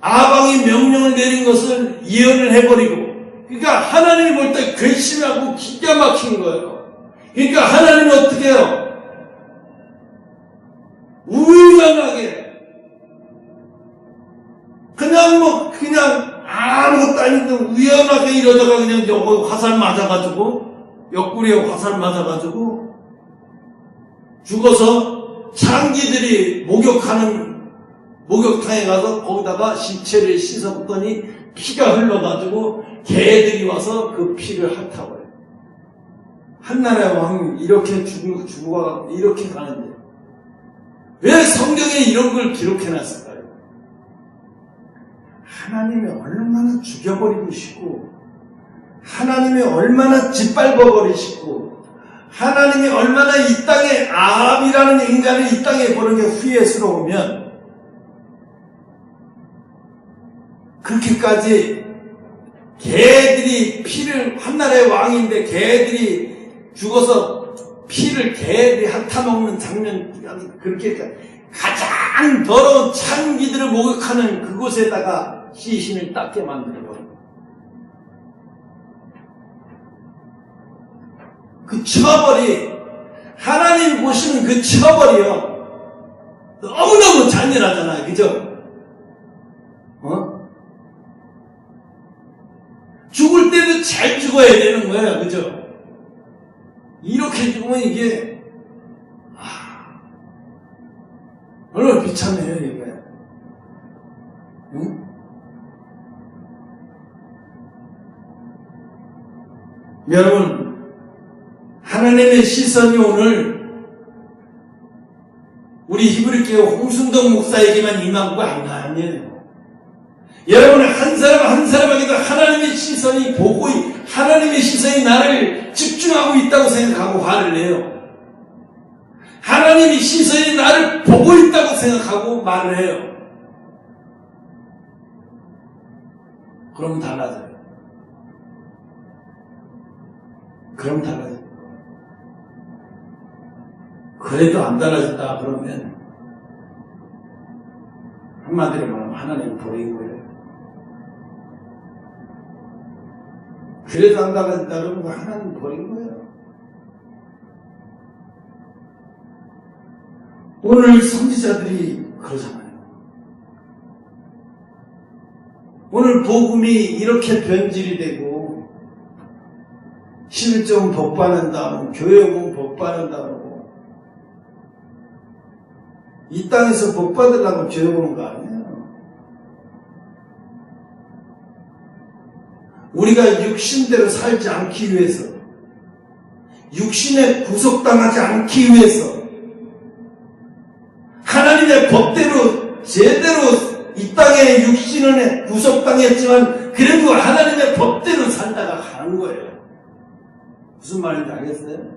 아방이 명령을 내린 것을 예언을 해버리고 그러니까 하나님이 볼 때 괘씸하고 기가 막힌 거예요. 그러니까 하나님은 어떻게 해요? 우연하게 그냥 아무것도 아닌데 우연하게 이러다가 그냥 여기 화살 맞아가지고 옆구리에 화살 맞아가지고 죽어서 창기들이 목욕탕에 가서 거기다가 시체를 씻었더니 피가 흘러가지고 개들이 와서 그 피를 핥아버려요. 한나라의 왕이 이렇게 죽어가고 이렇게 가는데 왜 성경에 이런 걸 기록해놨을까요? 하나님이 얼마나 죽여버리고 싶고 하나님이 얼마나 짓밟아버리시고 하나님이 얼마나 이 땅에 아합이라는 인간을 이 땅에 보는 게 후회스러우면 그렇게까지 개들이 피를 한나라의 왕인데 개들이 죽어서 피를 개들이 핥아먹는 장면 그렇게 가장 더러운 창기들을 목욕하는 그곳에다가 시신을 닦게 만드는 거예요. 그 처벌이 하나님 보시는 그 처벌이요 너무너무 잔인하잖아요. 그죠? 죽을 때도 잘 죽어야 되는 거예요. 그죠? 이렇게 죽으면 이게 얼마나 비참해요 이게. 응? 여러분 하나님의 시선이 오늘 우리 히브리교회 홍순덕 목사에게만 임한 거 아니에요. 여러분 한 사람 한 사람에게도 하나님의 시선이 하나님의 시선이 나를 집중하고 있다고 생각하고 화를 내요. 하나님의 시선이 나를 보고 있다고 생각하고 말을 해요. 그럼 달라져요. 그럼 달라져요. 그래도 안 달라졌다 그러면 한마디로 말하면 하나님은 버린 거예요. 그래도 안 달라졌다 그러면 하나님은 버린 거예요. 오늘 선지자들이 그러잖아요. 오늘 복음이 이렇게 변질이 되고 실종 복받는다, 교육은 복받는다 그러고 이 땅에서 복받으려고 교육하는 거 아니에요. 우리가 육신대로 살지 않기 위해서 육신에 구속당하지 않기 위해서 하나님의 법대로 제대로 이 땅에 육신은 구속당했지만 그래도 하나님의 법대로 살다가 가는 거예요. 무슨 말인지 알겠어요?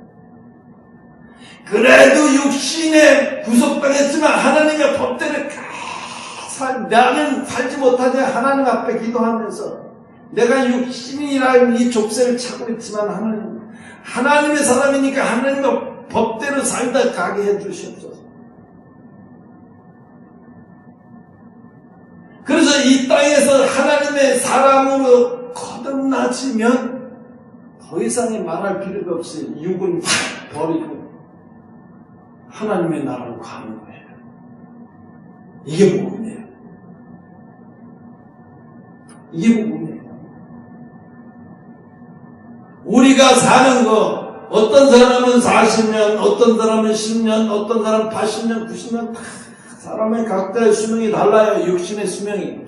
그래도 육신에 구속당했지만 하나님의 법대로 나는 살지 못하지 하나님 앞에 기도하면서 내가 육신이라는 이 족쇄를 차고 있지만 하나님의 사람이니까 하나님의 법대로 살다 가게 해주시옵소서. 그래서 이 땅에서 하나님의 사람으로 거듭나지면 더 이상의 말할 필요가 없이 육은 확 버리고 하나님의 나라로 가는 거예요. 이게 복음이에요. 이게 복음이에요. 우리가 사는 거 어떤 사람은 40년, 어떤 사람은 10년, 어떤 사람은 80년, 90년 다 사람의 각자의 수명이 달라요. 육신의 수명이.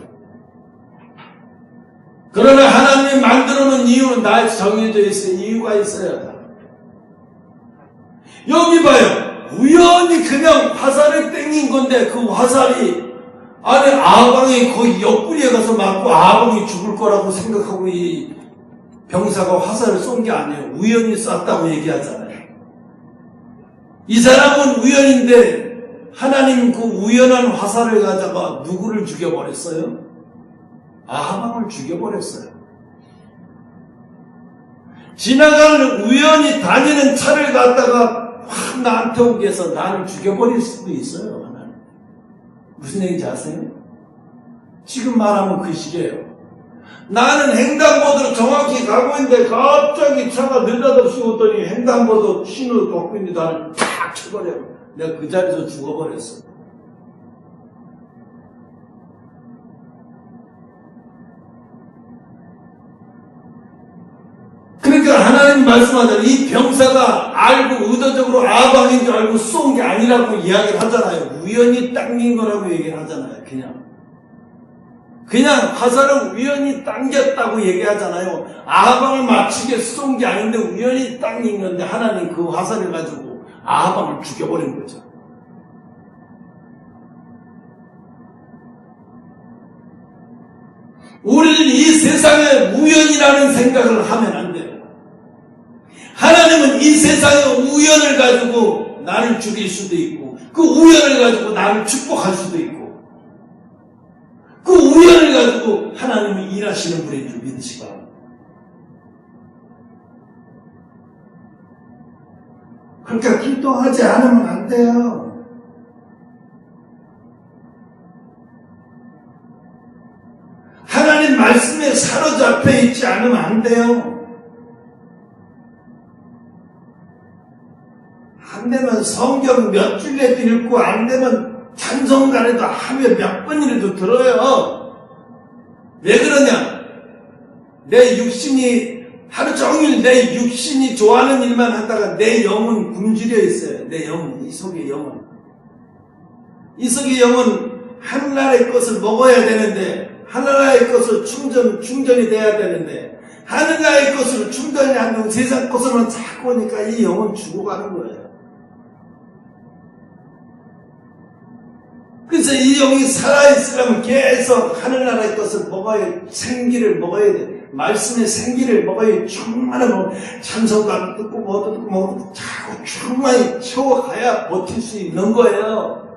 그러나 하나님이 만들어 놓은 이유는 나에게 정해져 있어요. 이유가 있어요. 여기 봐요. 우연히 그냥 화살을 땡긴 건데 그 화살이 아니 아방이 거기 옆구리에 가서 맞고 아방이 죽을 거라고 생각하고 이 병사가 화살을 쏜 게 아니에요. 우연히 쐈다고 얘기하잖아요. 이 사람은 우연인데 하나님 그 우연한 화살을 가져가 누구를 죽여버렸어요? 아방을 죽여버렸어요. 지나가는 우연히 다니는 차를 갖다가 확 나한테 오게 해서 나를 죽여버릴 수도 있어요. 하나님. 무슨 얘기인지 아세요? 지금 말하면 그 시기예요. 나는 횡단보도로 정확히 가고 있는데 갑자기 차가 느닷없이 오더니 횡단보도 신호 걷고 있는데 나를 탁 쳐버려. 내가 그 자리에서 죽어버렸어. 그러니까 하나님 말씀하잖아요. 이 병사가 알고 의도적으로 아방인 줄 알고 쏜 게 아니라고 이야기를 하잖아요. 우연히 당긴 거라고 얘기를 하잖아요. 그냥 화살을 우연히 당겼다고 얘기하잖아요. 아방을 맞추게 쏜 게 아닌데 우연히 당긴 건데 하나님 그 화살을 가지고 아방을 죽여버린 거죠. 우리는 이 세상에 우연이라는 생각을 하면 안 돼요. 하나님은 이 세상의 우연을 가지고 나를 죽일 수도 있고 그 우연을 가지고 나를 축복할 수도 있고 그 우연을 가지고 하나님이 일하시는 분인 줄 믿으시기 바랍니다. 그러니까 기도하지 않으면 안 돼요. 하나님 말씀에 사로잡혀 있지 않으면 안 돼요. 안 되면 성경 몇 줄레도 읽고 안 되면 찬송가라도 하루에 몇 번이라도 들어요. 왜 그러냐? 내 육신이 하루 종일 내 육신이 좋아하는 일만 하다가 내 영은 굶주려 있어요. 내 영은, 이 속의 영은. 이 속의 영은 하늘나라의 것을 먹어야 되는데 하늘나라의 것을 충전이 돼야 되는데 하늘나라의 것을 충전이 안 되고 세상 것으로만 자꾸 오니까 이 영은 죽어가는 거예요. 그래서 이 영이 살아있으려면 계속 하늘나라의 것을 먹어야 생기를 먹어야 돼. 말씀의 생기를 먹어야 충만히 먹어. 찬송가도 듣고 뭐도 듣고 뭐도 자꾸 충만히 채워가야 버틸 수 있는 거예요.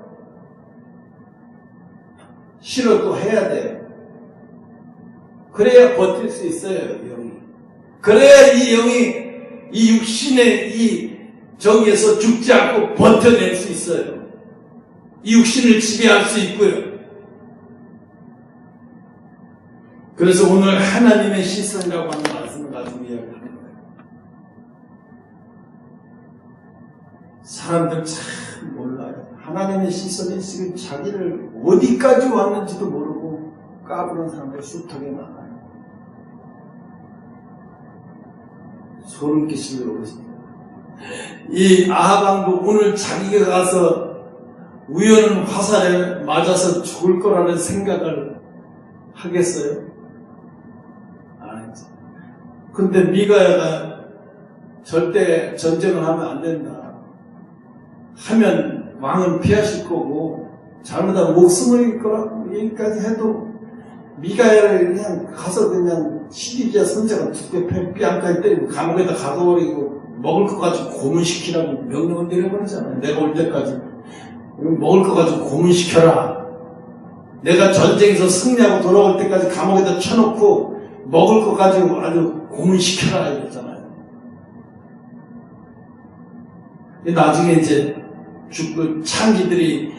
싫어도 해야 돼요. 그래야 버틸 수 있어요, 영이. 그래야 이 영이 이 육신의 이 정에서 죽지 않고 버텨낼 수 있어요. 이 육신을 지배할 수 있고요. 그래서 오늘 하나님의 시선이라고 하는 말씀을 가지고 이야기하는 거예요. 사람들 참 몰라요. 하나님의 시선이 지금 자기를 어디까지 왔는지도 모르고 까부는 사람들 숱하게 많아요. 소름 끼치도록 그렇습니다. 이 아하방도 오늘 자기가 가서 우연한 화살에 맞아서 죽을 거라는 생각을 하겠어요? 아니지. 근데 미가야가 절대 전쟁을 하면 안 된다. 하면 왕은 피하실 거고 잘못하면 목숨을 잃을 거라고 얘기까지 해도 미가야를 그냥 가서 그냥 시리기야 선자가 두께 뺨까지 때리고 감옥에다 가둬버리고 먹을 것 가지고 고문시키라고 명령을 내려버리잖아요. 내가 올 때까지. 먹을 거 가지고 고문시켜라. 내가 전쟁에서 승리하고 돌아올 때까지 감옥에다 쳐놓고 먹을 거 가지고 아주 고문시켜라 이랬잖아요. 나중에 이제 죽고 창기들이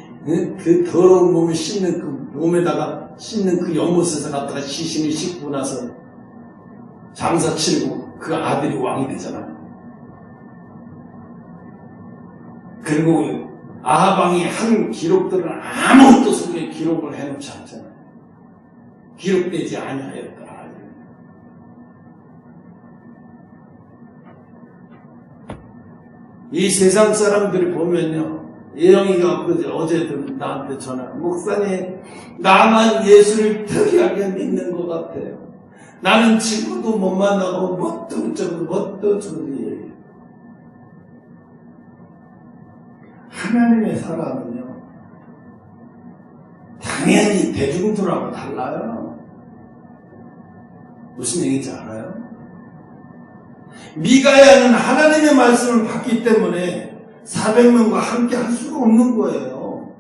그 더러운 몸을 씻는 그 몸에다가 씻는 그 연못에서 갖다가 시신을 씻고 나서 장사 치르고 그 아들이 왕이 되잖아요. 그리고 아하방이 한 기록들은 아무것도 속에 기록을 해놓지 않잖아요. 기록되지 아니하였더라. 이 세상 사람들이 보면요, 예영이가 어제도 나한테 전화, 목사님 나만 예수를 특이하게 믿는 것 같아요. 나는 친구도 못 만나고 뭣도 저도 얘기해요. 하나님의 사람은요, 당연히 대중들하고 달라요. 무슨 얘기인지 알아요? 미가야는 하나님의 말씀을 받기 때문에 400명과 함께 할 수가 없는 거예요.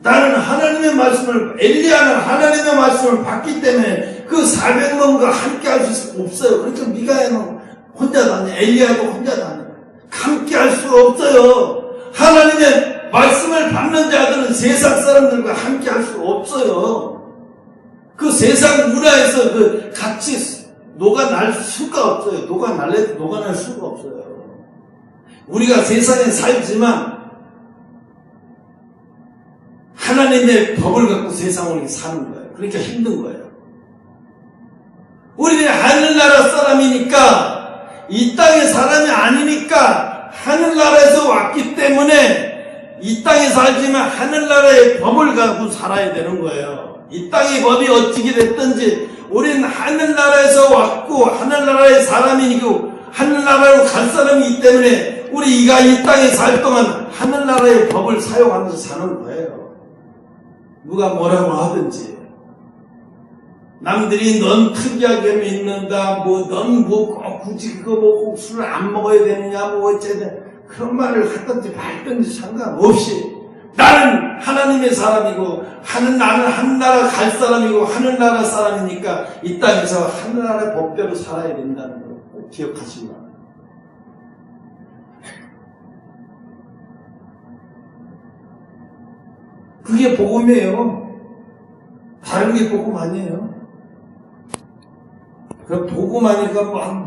나는 하나님의 말씀을, 엘리야는 하나님의 말씀을 받기 때문에 그 400명과 함께 할 수 없어요. 그러니까 미가야는 혼자 다녀, 엘리야도 혼자 다녀. 함께 할 수가 없어요. 하나님의 말씀을 받는 자들은 세상 사람들과 함께 할 수 없어요. 그 그 세상 문화에서 그 같이 녹아날 수가 없어요. 녹아날 수가 없어요. 우리가 세상에 살지만 하나님의 법을 갖고 세상을 사는 거예요. 그러니까 힘든 거예요. 우리는 하늘나라 사람이니까, 이 땅의 사람이 아니니까 하늘나라에서 왔기 때문에 이 땅에 살지만 하늘나라의 법을 갖고 살아야 되는 거예요. 이 땅의 법이 어찌게 됐든지 우리는 하늘나라에서 왔고 하늘나라의 사람이고 하늘나라로 갈 사람이기 때문에 우리가 이 땅에 살 동안 하늘나라의 법을 사용하면서 사는 거예요. 누가 뭐라고 하든지, 남들이 넌 특이하게 믿는다, 넌 굳이 그거 술을 안 먹어야 되느냐, 어쩌냐, 그런 말을 하든지 말든지 상관없이 나는 하나님의 사람이고, 나는 하늘나라 갈 사람이고, 하늘나라 사람이니까 이 땅에서 하늘나라의 법대로 살아야 된다는 걸 꼭 기억하시기 바랍니다. 그게 복음이에요. 다른 게 복음 아니에요. 그럼 복음 하니까 막